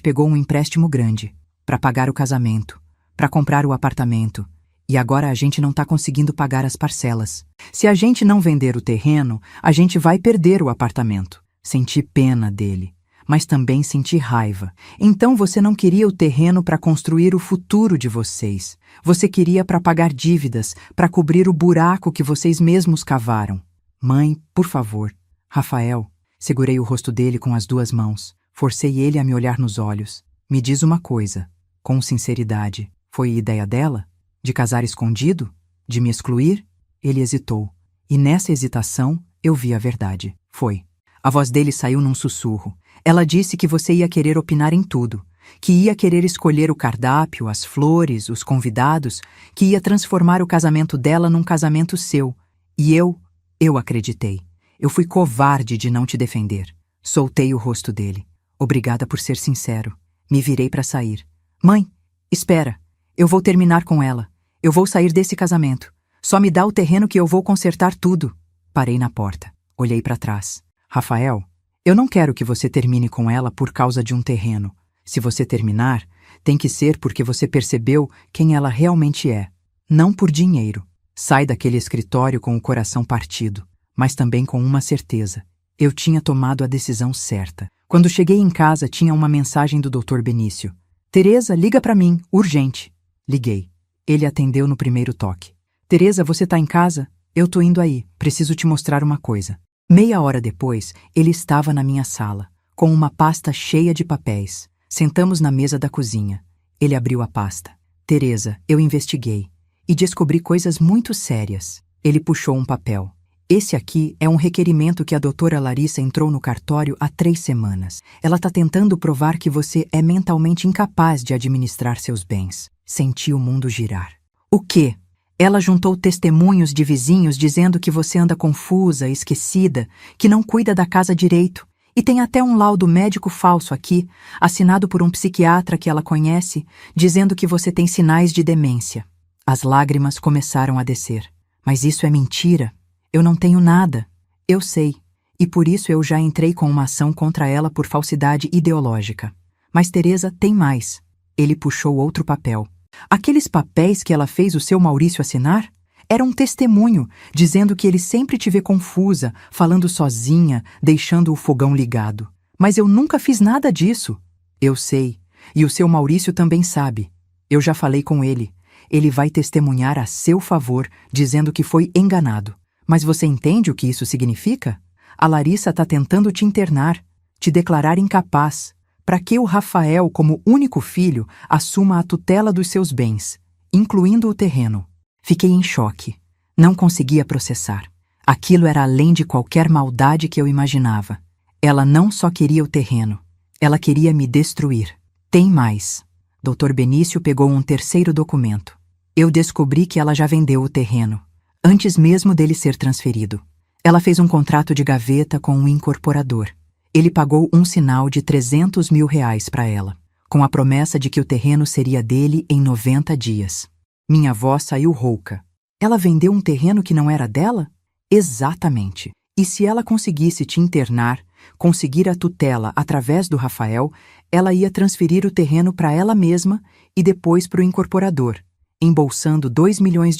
pegou um empréstimo grande. Para pagar o casamento. Para comprar o apartamento. E agora a gente não está conseguindo pagar as parcelas. Se a gente não vender o terreno, a gente vai perder o apartamento. Senti pena dele, mas também senti raiva. Então você não queria o terreno para construir o futuro de vocês. Você queria para pagar dívidas, para cobrir o buraco que vocês mesmos cavaram. Mãe, por favor. Rafael. Segurei o rosto dele com as 2 mãos. Forcei ele a me olhar nos olhos. Me diz uma coisa, com sinceridade. Foi ideia dela? De casar escondido? De me excluir? Ele hesitou. E nessa hesitação, eu vi a verdade. Foi. A voz dele saiu num sussurro. Ela disse que você ia querer opinar em tudo. Que ia querer escolher o cardápio, as flores, os convidados, que ia transformar o casamento dela num casamento seu. E eu acreditei. Eu fui covarde de não te defender. Soltei o rosto dele. Obrigada por ser sincero. Me virei para sair. Mãe, espera. Eu vou terminar com ela. Eu vou sair desse casamento. Só me dá o terreno que eu vou consertar tudo. Parei na porta. Olhei para trás. Rafael, eu não quero que você termine com ela por causa de um terreno. Se você terminar, tem que ser porque você percebeu quem ela realmente é. Não por dinheiro. Sai daquele escritório com o coração partido, mas também com uma certeza. Eu tinha tomado a decisão certa. Quando cheguei em casa, tinha uma mensagem do Dr. Benício. Teresa, liga para mim, urgente. Liguei. Ele atendeu no primeiro toque. Teresa, você tá em casa? Eu tô indo aí, preciso te mostrar uma coisa. Meia hora depois, ele estava na minha sala, com uma pasta cheia de papéis. Sentamos na mesa da cozinha. Ele abriu a pasta. Teresa, eu investiguei e descobri coisas muito sérias. Ele puxou um papel. Esse aqui é um requerimento que a doutora Larissa entrou no cartório há 3 semanas. Ela está tentando provar que você é mentalmente incapaz de administrar seus bens. Senti o mundo girar. O quê? Ela juntou testemunhos de vizinhos dizendo que você anda confusa, esquecida, que não cuida da casa direito. E tem até um laudo médico falso aqui, assinado por um psiquiatra que ela conhece, dizendo que você tem sinais de demência. As lágrimas começaram a descer. Mas isso é mentira. Eu não tenho nada. Eu sei. E por isso eu já entrei com uma ação contra ela por falsidade ideológica. Mas Teresa tem mais. Ele puxou outro papel. Aqueles papéis que ela fez o seu Maurício assinar? Era um testemunho, dizendo que ele sempre te vê confusa, falando sozinha, deixando o fogão ligado. Mas eu nunca fiz nada disso. Eu sei. E o seu Maurício também sabe. Eu já falei com ele. Ele vai testemunhar a seu favor, dizendo que foi enganado. Mas você entende o que isso significa? A Larissa está tentando te internar, te declarar incapaz, para que o Rafael, como único filho, assuma a tutela dos seus bens, incluindo o terreno. Fiquei em choque. Não conseguia processar. Aquilo era além de qualquer maldade que eu imaginava. Ela não só queria o terreno, ela queria me destruir. Tem mais. Dr. Benício pegou um terceiro documento. Eu descobri que ela já vendeu o terreno, antes mesmo dele ser transferido. Ela fez um contrato de gaveta com um incorporador. Ele pagou um sinal de R$300 mil para ela, com a promessa de que o terreno seria dele em 90 dias. Minha avó saiu rouca. Ela vendeu um terreno que não era dela? Exatamente. E se ela conseguisse te internar, conseguir a tutela através do Rafael, ela ia transferir o terreno para ela mesma e depois para o incorporador, embolsando R$2 milhões.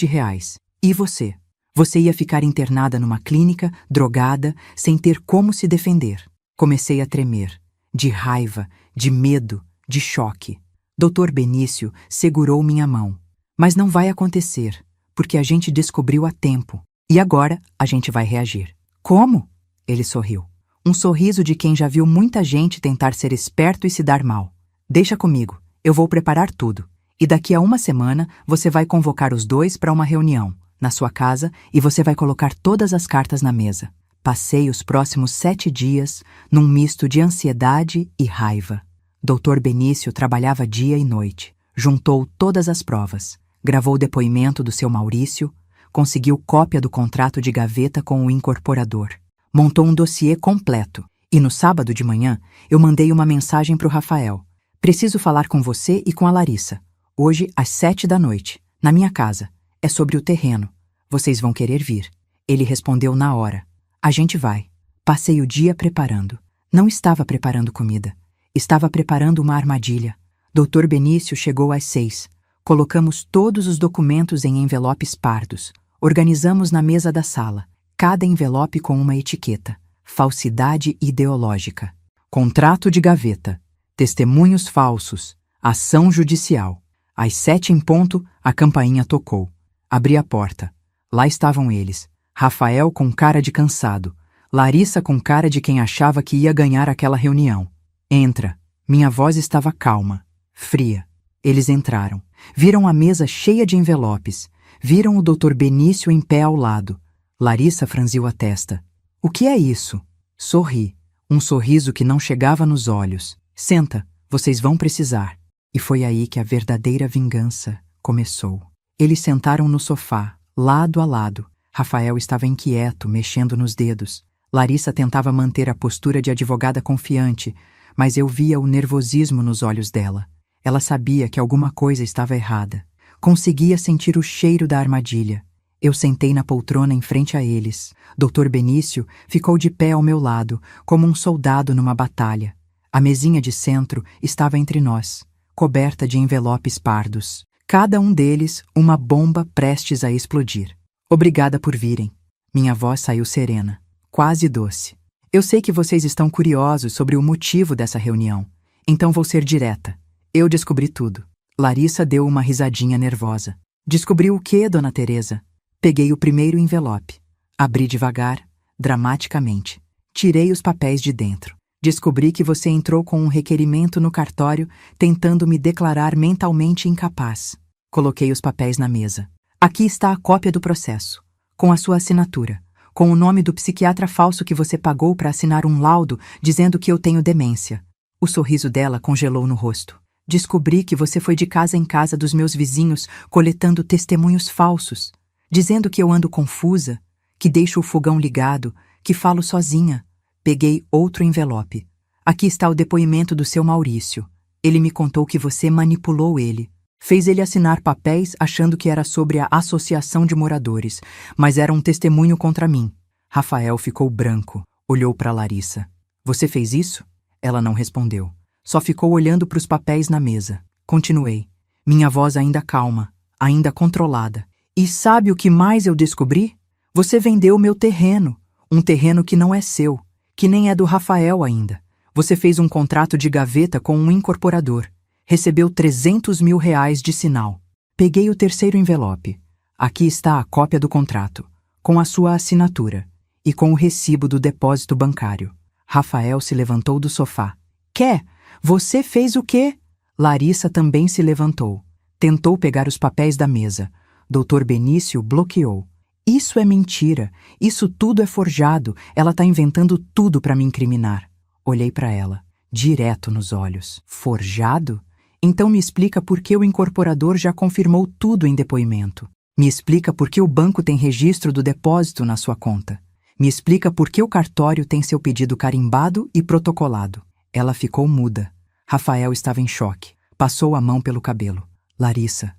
E você? Você ia ficar internada numa clínica, drogada, sem ter como se defender. Comecei a tremer, de raiva, de medo, de choque. Dr. Benício segurou minha mão. Mas não vai acontecer, porque a gente descobriu a tempo. E agora a gente vai reagir. Como? Ele sorriu. Um sorriso de quem já viu muita gente tentar ser esperto e se dar mal. Deixa comigo, eu vou preparar tudo. E daqui a 1 semana você vai convocar os dois para uma reunião, na sua casa, e você vai colocar todas as cartas na mesa. Passei os próximos 7 dias num misto de ansiedade e raiva. Dr. Benício trabalhava dia e noite. Juntou todas as provas. Gravou o depoimento do seu Maurício, conseguiu cópia do contrato de gaveta com o incorporador. Montou um dossiê completo. E no sábado de manhã, eu mandei uma mensagem para o Rafael. Preciso falar com você e com a Larissa. Hoje, às 7 da noite, na minha casa. É sobre o terreno. Vocês vão querer vir. Ele respondeu na hora. A gente vai. Passei o dia preparando. Não estava preparando comida. Estava preparando uma armadilha. Dr. Benício chegou às 6. Colocamos todos os documentos em envelopes pardos. Organizamos na mesa da sala. Cada envelope com uma etiqueta. Falsidade ideológica. Contrato de gaveta. Testemunhos falsos. Ação judicial. Às 7 em ponto, a campainha tocou. Abri a porta. Lá estavam eles. Rafael com cara de cansado. Larissa com cara de quem achava que ia ganhar aquela reunião. Entra. Minha voz estava calma, fria. Eles entraram. Viram a mesa cheia de envelopes. Viram o Dr. Benício em pé ao lado. Larissa franziu a testa. O que é isso? Sorri. Um sorriso que não chegava nos olhos. Senta, vocês vão precisar. E foi aí que a verdadeira vingança começou. Eles sentaram no sofá, lado a lado. Rafael estava inquieto, mexendo nos dedos. Larissa tentava manter a postura de advogada confiante, mas eu via o nervosismo nos olhos dela. Ela sabia que alguma coisa estava errada. Conseguia sentir o cheiro da armadilha. Eu sentei na poltrona em frente a eles. Dr. Benício ficou de pé ao meu lado, como um soldado numa batalha. A mesinha de centro estava entre nós, coberta de envelopes pardos. Cada um deles uma bomba prestes a explodir. Obrigada por virem. Minha voz saiu serena, quase doce. Eu sei que vocês estão curiosos sobre o motivo dessa reunião, então vou ser direta. Eu descobri tudo. Larissa deu uma risadinha nervosa. Descobriu o quê, dona Teresa? Peguei o primeiro envelope. Abri devagar, dramaticamente. Tirei os papéis de dentro. Descobri que você entrou com um requerimento no cartório tentando me declarar mentalmente incapaz. Coloquei os papéis na mesa. Aqui está a cópia do processo, com a sua assinatura, com o nome do psiquiatra falso que você pagou para assinar um laudo dizendo que eu tenho demência. O sorriso dela congelou no rosto. Descobri que você foi de casa em casa dos meus vizinhos coletando testemunhos falsos, dizendo que eu ando confusa, que deixo o fogão ligado, que falo sozinha. Peguei outro envelope. Aqui está o depoimento do seu Maurício. Ele me contou que você manipulou ele. Fez ele assinar papéis achando que era sobre a associação de moradores, mas era um testemunho contra mim. Rafael ficou branco, olhou para Larissa. Você fez isso? Ela não respondeu. Só ficou olhando para os papéis na mesa. Continuei. Minha voz ainda calma, ainda controlada. E sabe o que mais eu descobri? Você vendeu meu terreno. Um terreno que não é seu, que nem é do Rafael ainda. Você fez um contrato de gaveta com um incorporador. Recebeu R$300 mil de sinal. Peguei o terceiro envelope. Aqui está a cópia do contrato, com a sua assinatura e com o recibo do depósito bancário. Rafael se levantou do sofá. Quê? Você fez o quê? Larissa também se levantou. Tentou pegar os papéis da mesa. Dr. Benício bloqueou. Isso é mentira. Isso tudo é forjado. Ela está inventando tudo para me incriminar. Olhei para ela, direto nos olhos. Forjado? Então me explica por que o incorporador já confirmou tudo em depoimento. Me explica por que o banco tem registro do depósito na sua conta. Me explica por que o cartório tem seu pedido carimbado e protocolado. Ela ficou muda. Rafael estava em choque. Passou a mão pelo cabelo. Larissa,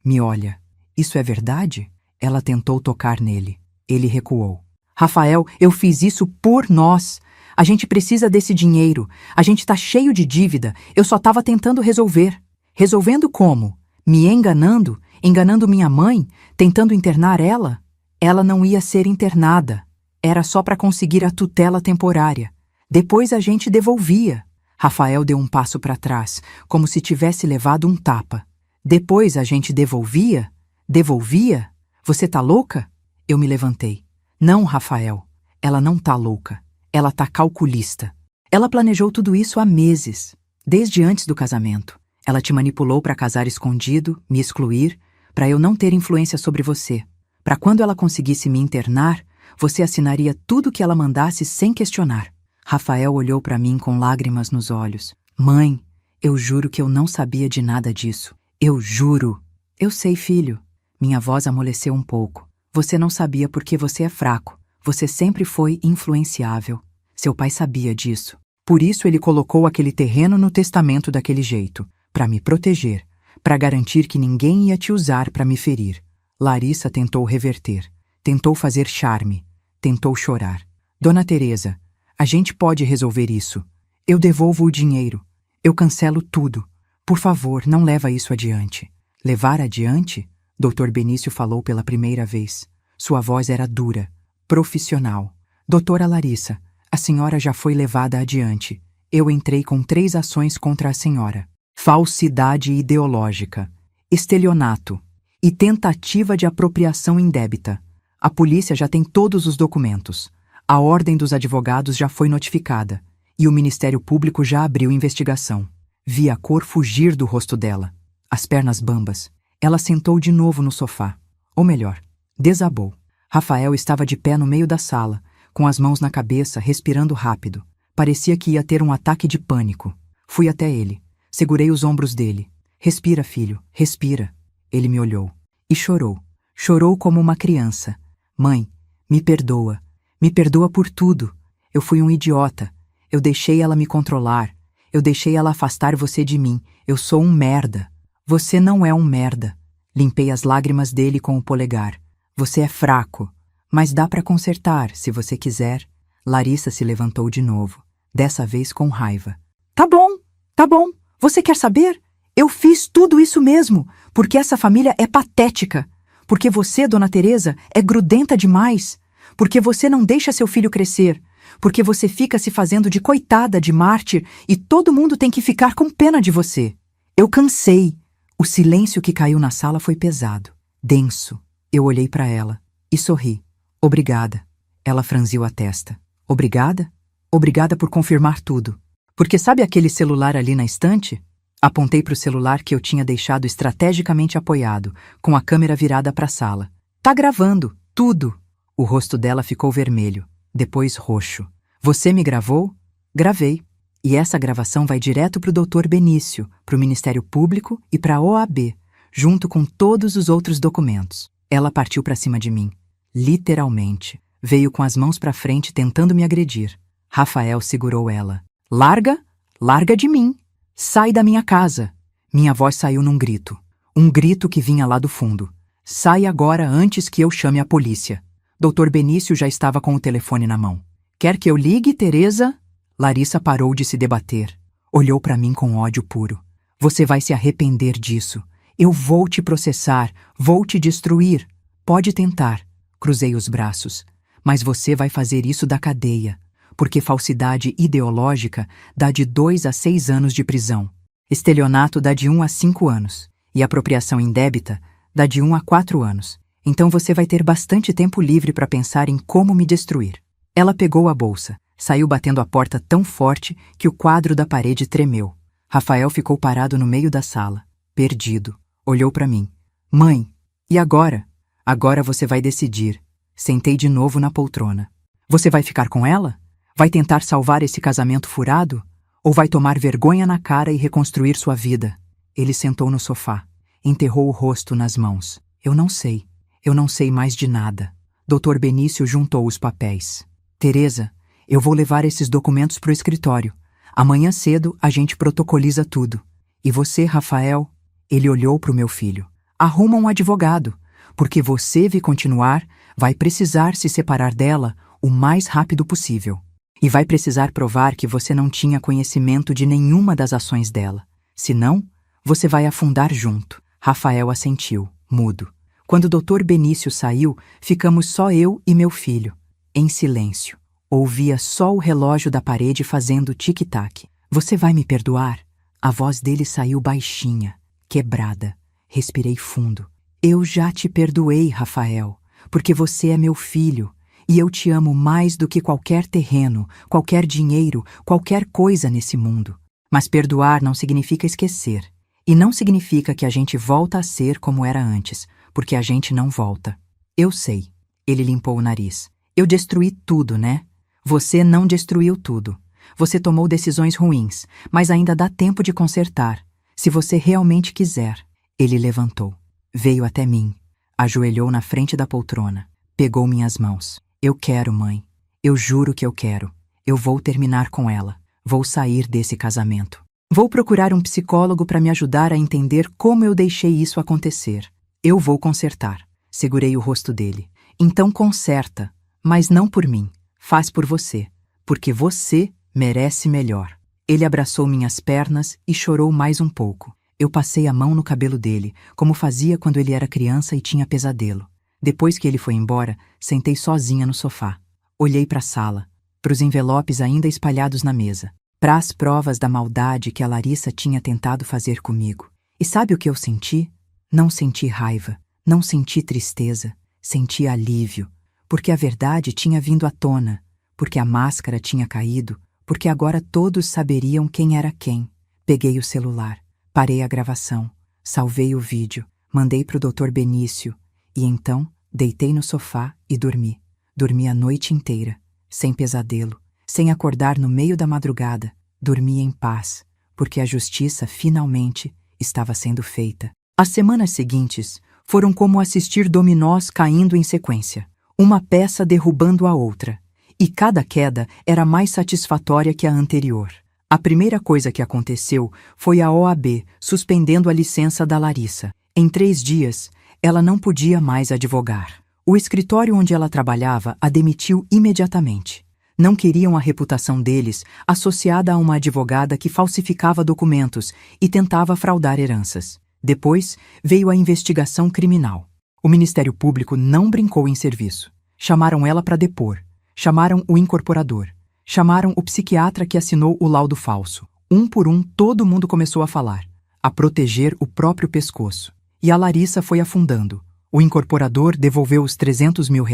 me olha. Isso é verdade? Ela tentou tocar nele. Ele recuou. Rafael, eu fiz isso por nós. A gente precisa desse dinheiro. A gente tá cheio de dívida. Eu só tava tentando resolver. Resolvendo como? Me enganando? Enganando minha mãe? Tentando internar ela? Ela não ia ser internada. Era só para conseguir a tutela temporária. Depois a gente devolvia. Rafael deu um passo para trás, como se tivesse levado um tapa. Depois a gente devolvia? Devolvia? Você tá louca? Eu me levantei. Não, Rafael. Ela não tá louca. Ela tá calculista. Ela planejou tudo isso há meses, desde antes do casamento. Ela te manipulou para casar escondido, me excluir, para eu não ter influência sobre você. Para quando ela conseguisse me internar, você assinaria tudo que ela mandasse sem questionar. Rafael olhou para mim com lágrimas nos olhos. Mãe, eu juro que eu não sabia de nada disso. Eu juro. Eu sei, filho. Minha voz amoleceu um pouco. Você não sabia porque você é fraco. Você sempre foi influenciável. Seu pai sabia disso. Por isso ele colocou aquele terreno no testamento daquele jeito, para me proteger, para garantir que ninguém ia te usar para me ferir. Larissa tentou reverter, tentou fazer charme, tentou chorar. Dona Teresa, a gente pode resolver isso. Eu devolvo o dinheiro. Eu cancelo tudo. Por favor, não leva isso adiante. Levar adiante? Dr. Benício falou pela primeira vez. Sua voz era dura, profissional. Doutora Larissa, a senhora já foi levada adiante. Eu entrei com 3 ações contra a senhora. Falsidade ideológica, estelionato e tentativa de apropriação indébita. A polícia já tem todos os documentos. A ordem dos advogados já foi notificada. E o Ministério Público já abriu investigação. Vi a cor fugir do rosto dela. As pernas bambas. Ela sentou de novo no sofá. Ou melhor, desabou. Rafael estava de pé no meio da sala, com as mãos na cabeça, respirando rápido. Parecia que ia ter um ataque de pânico. Fui até ele. Segurei os ombros dele. Respira, filho, respira. Ele me olhou. E chorou. Chorou como uma criança. Mãe, me perdoa. Me perdoa por tudo. Eu fui um idiota. Eu deixei ela me controlar. Eu deixei ela afastar você de mim. Eu sou um merda. Você não é um merda. Limpei as lágrimas dele com o polegar. Você é fraco. Mas dá para consertar, se você quiser. Larissa se levantou de novo, dessa vez com raiva. Tá bom, tá bom. Você quer saber? Eu fiz tudo isso mesmo, porque essa família é patética. Porque você, Dona Teresa, é grudenta demais. Porque você não deixa seu filho crescer. Porque você fica se fazendo de coitada, de mártir, e todo mundo tem que ficar com pena de você. Eu cansei. O silêncio que caiu na sala foi pesado, denso. Eu olhei para ela e sorri. Obrigada. Ela franziu a testa. Obrigada? Obrigada por confirmar tudo. Porque sabe aquele celular ali na estante? Apontei para o celular que eu tinha deixado estrategicamente apoiado, com a câmera virada para a sala. Tá gravando, tudo. O rosto dela ficou vermelho, depois roxo. Você me gravou? Gravei. E essa gravação vai direto para o Dr. Benício, para o Ministério Público e para a OAB, junto com todos os outros documentos. Ela partiu para cima de mim. Literalmente. Veio com as mãos para frente tentando me agredir. Rafael segurou ela. Larga? Larga de mim. Sai da minha casa. Minha voz saiu num grito. Um grito que vinha lá do fundo. Sai agora antes que eu chame a polícia. Dr. Benício já estava com o telefone na mão. Quer que eu ligue, Teresa? Larissa parou de se debater. Olhou para mim com ódio puro. Você vai se arrepender disso. Eu vou te processar, vou te destruir. Pode tentar. Cruzei os braços. Mas você vai fazer isso da cadeia. Porque falsidade ideológica dá de 2 a 6 anos de prisão. Estelionato dá de 1 a 5 anos. E apropriação indébita dá de 1 a 4 anos. Então você vai ter bastante tempo livre para pensar em como me destruir. Ela pegou a bolsa. Saiu batendo a porta tão forte que o quadro da parede tremeu. Rafael ficou parado no meio da sala, perdido. Olhou para mim. Mãe, e agora? Agora você vai decidir. Sentei de novo na poltrona. Você vai ficar com ela? Vai tentar salvar esse casamento furado? Ou vai tomar vergonha na cara e reconstruir sua vida? Ele sentou no sofá. Enterrou o rosto nas mãos. Eu não sei. Eu não sei mais de nada. Dr. Benício juntou os papéis. Teresa, eu vou levar esses documentos para o escritório. Amanhã cedo a gente protocoliza tudo. E você, Rafael? Ele olhou para o meu filho. Arruma um advogado, porque você vai continuar, vai precisar se separar dela o mais rápido possível. E vai precisar provar que você não tinha conhecimento de nenhuma das ações dela. Senão, você vai afundar junto. Rafael assentiu, mudo. Quando o Dr. Benício saiu, ficamos só eu e meu filho, em silêncio. Ouvia só o relógio da parede fazendo tic-tac. Você vai me perdoar? A voz dele saiu baixinha, quebrada. Respirei fundo. Eu já te perdoei, Rafael, porque você é meu filho, e eu te amo mais do que qualquer terreno, qualquer dinheiro, qualquer coisa nesse mundo. Mas perdoar não significa esquecer, e não significa que a gente volta a ser como era antes, porque a gente não volta. Eu sei. Ele limpou o nariz. Eu destruí tudo, né? Você não destruiu tudo. Você tomou decisões ruins, mas ainda dá tempo de consertar, se você realmente quiser. Ele levantou. Veio até mim. Ajoelhou na frente da poltrona. Pegou minhas mãos. Eu quero, mãe. Eu juro que eu quero. Eu vou terminar com ela. Vou sair desse casamento. Vou procurar um psicólogo para me ajudar a entender como eu deixei isso acontecer. Eu vou consertar. Segurei o rosto dele. Então conserta, mas não por mim. Faz por você, porque você merece melhor. Ele abraçou minhas pernas e chorou mais um pouco. Eu passei a mão no cabelo dele, como fazia quando ele era criança e tinha pesadelo. Depois que ele foi embora, sentei sozinha no sofá. Olhei para a sala, para os envelopes ainda espalhados na mesa, para as provas da maldade que a Larissa tinha tentado fazer comigo. E sabe o que eu senti? Não senti raiva, não senti tristeza. Senti alívio, porque a verdade tinha vindo à tona, porque a máscara tinha caído, porque agora todos saberiam quem era quem. Peguei o celular, parei a gravação, salvei o vídeo, mandei para o Dr. Benício e então deitei no sofá e dormi. Dormi a noite inteira, sem pesadelo, sem acordar no meio da madrugada. Dormi em paz, porque a justiça finalmente estava sendo feita. As semanas seguintes foram como assistir dominós caindo em sequência, uma peça derrubando a outra, e cada queda era mais satisfatória que a anterior. A primeira coisa que aconteceu foi a OAB suspendendo a licença da Larissa. Em 3 dias, ela não podia mais advogar. O escritório onde ela trabalhava a demitiu imediatamente. Não queriam a reputação deles associada a uma advogada que falsificava documentos e tentava fraudar heranças. Depois veio a investigação criminal. O Ministério Público não brincou em serviço. Chamaram ela para depor. Chamaram o incorporador. Chamaram o psiquiatra que assinou o laudo falso. Um por um, todo mundo começou a falar, a proteger o próprio pescoço. E a Larissa foi afundando. O incorporador devolveu os R$300 mil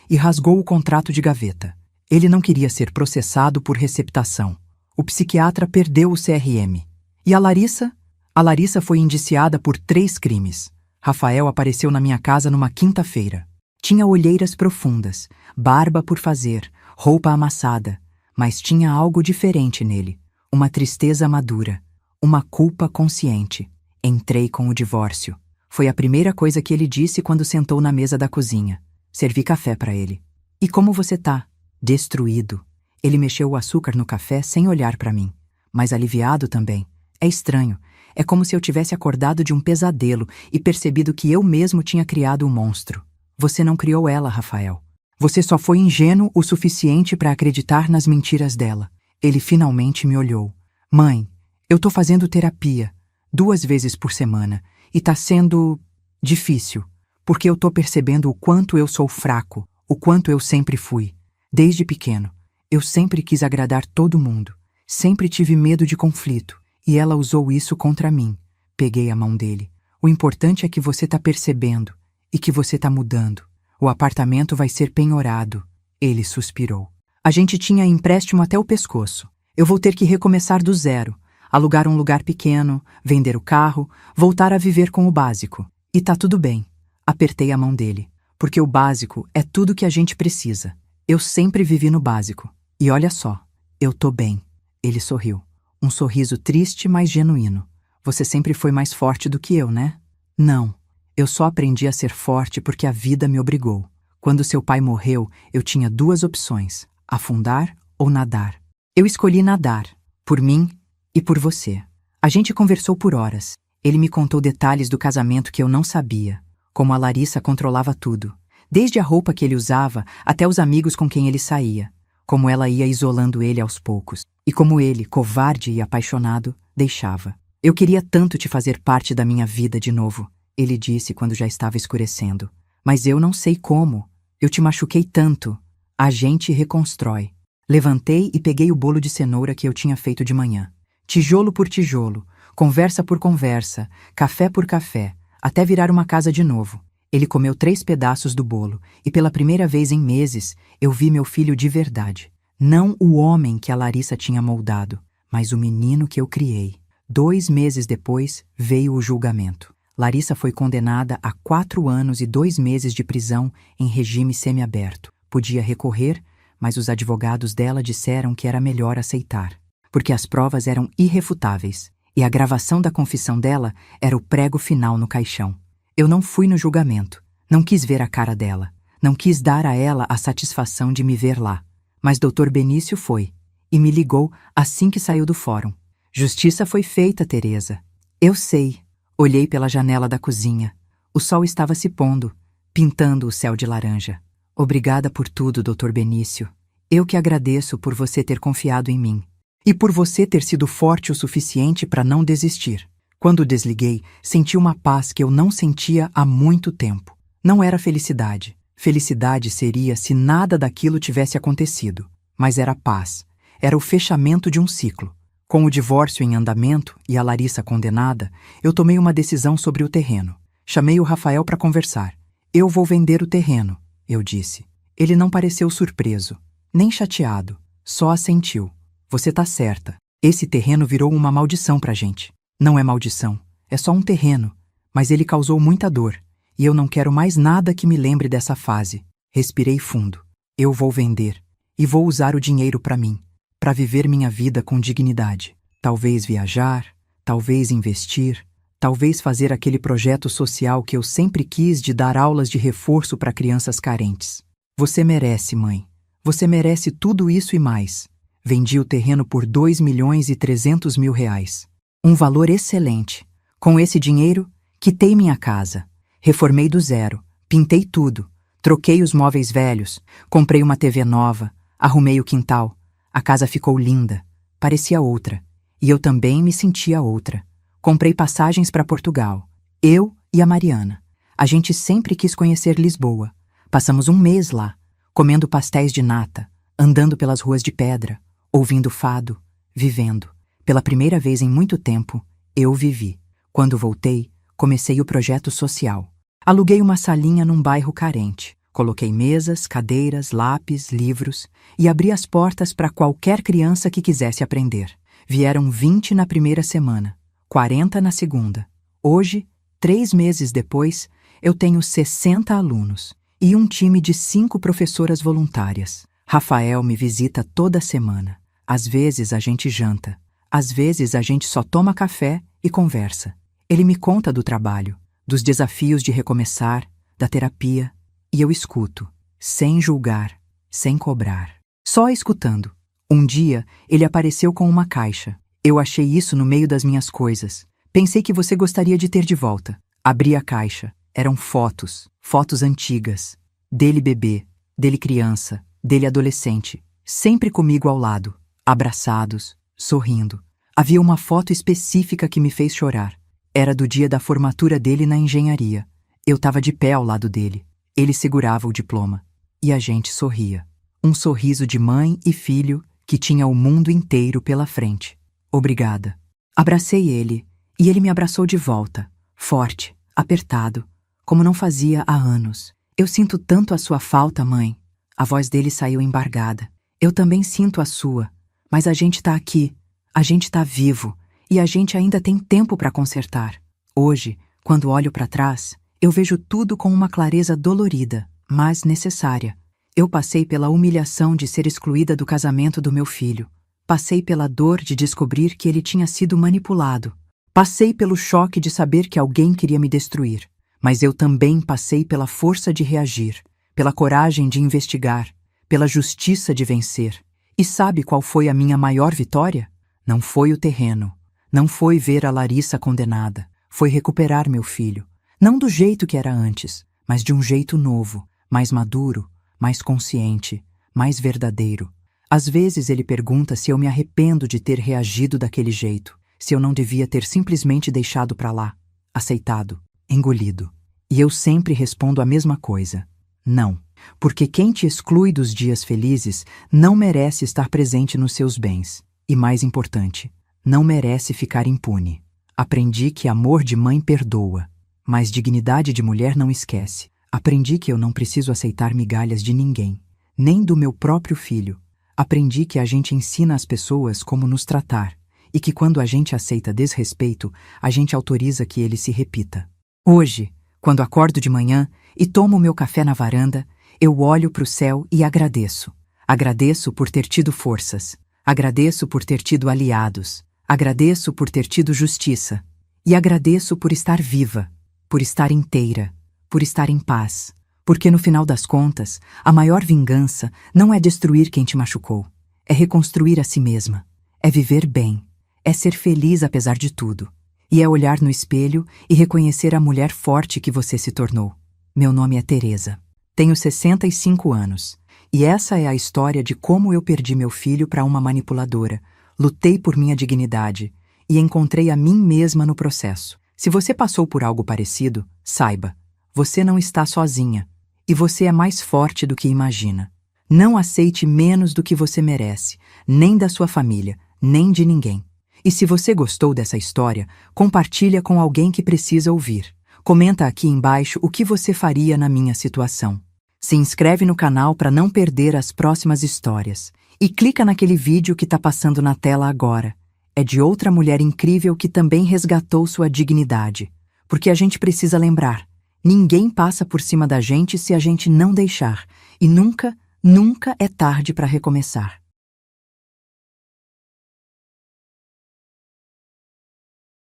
e rasgou o contrato de gaveta. Ele não queria ser processado por receptação. O psiquiatra perdeu o CRM. E a Larissa? A Larissa foi indiciada por 3 crimes. Rafael apareceu na minha casa numa quinta-feira. Tinha olheiras profundas, barba por fazer, roupa amassada, mas tinha algo diferente nele. Uma tristeza madura, uma culpa consciente. Entrei com o divórcio. Foi a primeira coisa que ele disse quando sentou na mesa da cozinha. Servi café para ele. E como você tá? Destruído. Ele mexeu o açúcar no café sem olhar para mim, mas aliviado também. É estranho. É como se eu tivesse acordado de um pesadelo e percebido que eu mesmo tinha criado o monstro. Você não criou ela, Rafael. Você só foi ingênuo o suficiente para acreditar nas mentiras dela. Ele finalmente me olhou. Mãe, eu tô fazendo terapia 2 vezes por semana e tá sendo difícil, porque eu tô percebendo o quanto eu sou fraco, o quanto eu sempre fui. Desde pequeno, eu sempre quis agradar todo mundo, sempre tive medo de conflito, e ela usou isso contra mim. Peguei a mão dele. O importante é que você tá percebendo e que você tá mudando. O apartamento vai ser penhorado. Ele suspirou. A gente tinha empréstimo até o pescoço. Eu vou ter que recomeçar do zero, alugar um lugar pequeno, vender o carro, voltar a viver com o básico. E tá tudo bem. Apertei a mão dele, porque o básico é tudo que a gente precisa. Eu sempre vivi no básico. E olha só, eu tô bem. Ele sorriu. Um sorriso triste, mas genuíno. Você sempre foi mais forte do que eu, né? Não. Eu só aprendi a ser forte porque a vida me obrigou. Quando seu pai morreu, eu tinha 2 opções: afundar ou nadar. Eu escolhi nadar, por mim e por você. A gente conversou por horas. Ele me contou detalhes do casamento que eu não sabia, como a Larissa controlava tudo. Desde a roupa que ele usava até os amigos com quem ele saía, como ela ia isolando ele aos poucos, e como ele, covarde e apaixonado, deixava. Eu queria tanto te fazer parte da minha vida de novo, ele disse quando já estava escurecendo. Mas eu não sei como. Eu te machuquei tanto. A gente reconstrói. Levantei e peguei o bolo de cenoura que eu tinha feito de manhã. Tijolo por tijolo, conversa por conversa, café por café, até virar uma casa de novo. Ele comeu 3 pedaços do bolo, e pela primeira vez em meses, eu vi meu filho de verdade. Não o homem que a Larissa tinha moldado, mas o menino que eu criei. 2 meses depois, veio o julgamento. Larissa foi condenada a 4 anos e 2 meses de prisão em regime semiaberto. Podia recorrer, mas os advogados dela disseram que era melhor aceitar, porque as provas eram irrefutáveis, e a gravação da confissão dela era o prego final no caixão. Eu não fui no julgamento, não quis ver a cara dela, não quis dar a ela a satisfação de me ver lá. Mas Dr. Benício foi, e me ligou assim que saiu do fórum. Justiça foi feita, Teresa. Eu sei. Olhei pela janela da cozinha. O sol estava se pondo, pintando o céu de laranja. Obrigada por tudo, Dr. Benício. Eu que agradeço por você ter confiado em mim. E por você ter sido forte o suficiente para não desistir. Quando desliguei, senti uma paz que eu não sentia há muito tempo. Não era felicidade. Felicidade seria se nada daquilo tivesse acontecido. Mas era paz. Era o fechamento de um ciclo. Com o divórcio em andamento e a Larissa condenada, eu tomei uma decisão sobre o terreno. Chamei o Rafael para conversar. Eu vou vender o terreno, eu disse. Ele não pareceu surpreso, nem chateado, só assentiu. Você tá certa. Esse terreno virou uma maldição pra gente. Não é maldição, é só um terreno, mas ele causou muita dor, e eu não quero mais nada que me lembre dessa fase. Respirei fundo. Eu vou vender, e vou usar o dinheiro pra mim, pra viver minha vida com dignidade. Talvez viajar, talvez investir, talvez fazer aquele projeto social que eu sempre quis de dar aulas de reforço para crianças carentes. Você merece, mãe. Você merece tudo isso e mais. Vendi o terreno por R$ 2.300.000. Um valor excelente. Com esse dinheiro, quitei minha casa. Reformei do zero, pintei tudo. Troquei os móveis velhos, comprei uma TV nova, arrumei o quintal. A casa ficou linda. Parecia outra. E eu também me sentia outra. Comprei passagens para Portugal. Eu e a Mariana. A gente sempre quis conhecer Lisboa. Passamos um mês lá, comendo pastéis de nata, andando pelas ruas de pedra, ouvindo fado, vivendo. Pela primeira vez em muito tempo, eu vivi. Quando voltei, comecei o projeto social. Aluguei uma salinha num bairro carente. Coloquei mesas, cadeiras, lápis, livros e abri as portas para qualquer criança que quisesse aprender. Vieram 20 na primeira semana, 40 na segunda. Hoje, 3 meses depois, eu tenho 60 alunos e um time de 5 professoras voluntárias. Rafael me visita toda semana. Às vezes a gente janta, às vezes a gente só toma café e conversa. Ele me conta do trabalho, dos desafios de recomeçar, da terapia, e eu escuto, sem julgar, sem cobrar. Só escutando. Um dia, ele apareceu com uma caixa. Eu achei isso no meio das minhas coisas. Pensei que você gostaria de ter de volta. Abri a caixa. Eram fotos, fotos antigas. Dele bebê, dele criança, dele adolescente. Sempre comigo ao lado, abraçados, sorrindo. Havia uma foto específica que me fez chorar. Era do dia da formatura dele na engenharia. Eu estava de pé ao lado dele. Ele segurava o diploma. E a gente sorria. Um sorriso de mãe e filho que tinha o mundo inteiro pela frente. Obrigada. Abracei ele, e ele me abraçou de volta, forte, apertado, como não fazia há anos. Eu sinto tanto a sua falta, mãe. A voz dele saiu embargada. Eu também sinto a sua, mas a gente tá aqui, a gente tá vivo, e a gente ainda tem tempo para consertar. Hoje, quando olho para trás, eu vejo tudo com uma clareza dolorida, mas necessária. Eu passei pela humilhação de ser excluída do casamento do meu filho. Passei pela dor de descobrir que ele tinha sido manipulado. Passei pelo choque de saber que alguém queria me destruir. Mas eu também passei pela força de reagir, pela coragem de investigar, pela justiça de vencer. E sabe qual foi a minha maior vitória? Não foi o terreno. Não foi ver a Larissa condenada. Foi recuperar meu filho. Não do jeito que era antes, mas de um jeito novo, mais maduro, mais consciente, mais verdadeiro. Às vezes ele pergunta se eu me arrependo de ter reagido daquele jeito, se eu não devia ter simplesmente deixado pra lá, aceitado, engolido. E eu sempre respondo a mesma coisa. Não, porque quem te exclui dos dias felizes não merece estar presente nos seus bens. E mais importante, não merece ficar impune. Aprendi que amor de mãe perdoa, mas dignidade de mulher não esquece. Aprendi que eu não preciso aceitar migalhas de ninguém, nem do meu próprio filho. Aprendi que a gente ensina às pessoas como nos tratar, e que quando a gente aceita desrespeito, a gente autoriza que ele se repita. Hoje, quando acordo de manhã e tomo meu café na varanda, eu olho para o céu e agradeço. Agradeço por ter tido forças. Agradeço por ter tido aliados. Agradeço por ter tido justiça. E agradeço por estar viva, por estar inteira, por estar em paz. Porque no final das contas, a maior vingança não é destruir quem te machucou. É reconstruir a si mesma. É viver bem. É ser feliz apesar de tudo. E é olhar no espelho e reconhecer a mulher forte que você se tornou. Meu nome é Teresa. Tenho 65 anos. E essa é a história de como eu perdi meu filho para uma manipuladora, lutei por minha dignidade e encontrei a mim mesma no processo. Se você passou por algo parecido, saiba, você não está sozinha e você é mais forte do que imagina. Não aceite menos do que você merece, nem da sua família, nem de ninguém. E se você gostou dessa história, compartilha com alguém que precisa ouvir. Comenta aqui embaixo o que você faria na minha situação. Se inscreve no canal para não perder as próximas histórias. E clica naquele vídeo que está passando na tela agora. É de outra mulher incrível que também resgatou sua dignidade. Porque a gente precisa lembrar, ninguém passa por cima da gente se a gente não deixar. E nunca, nunca é tarde para recomeçar.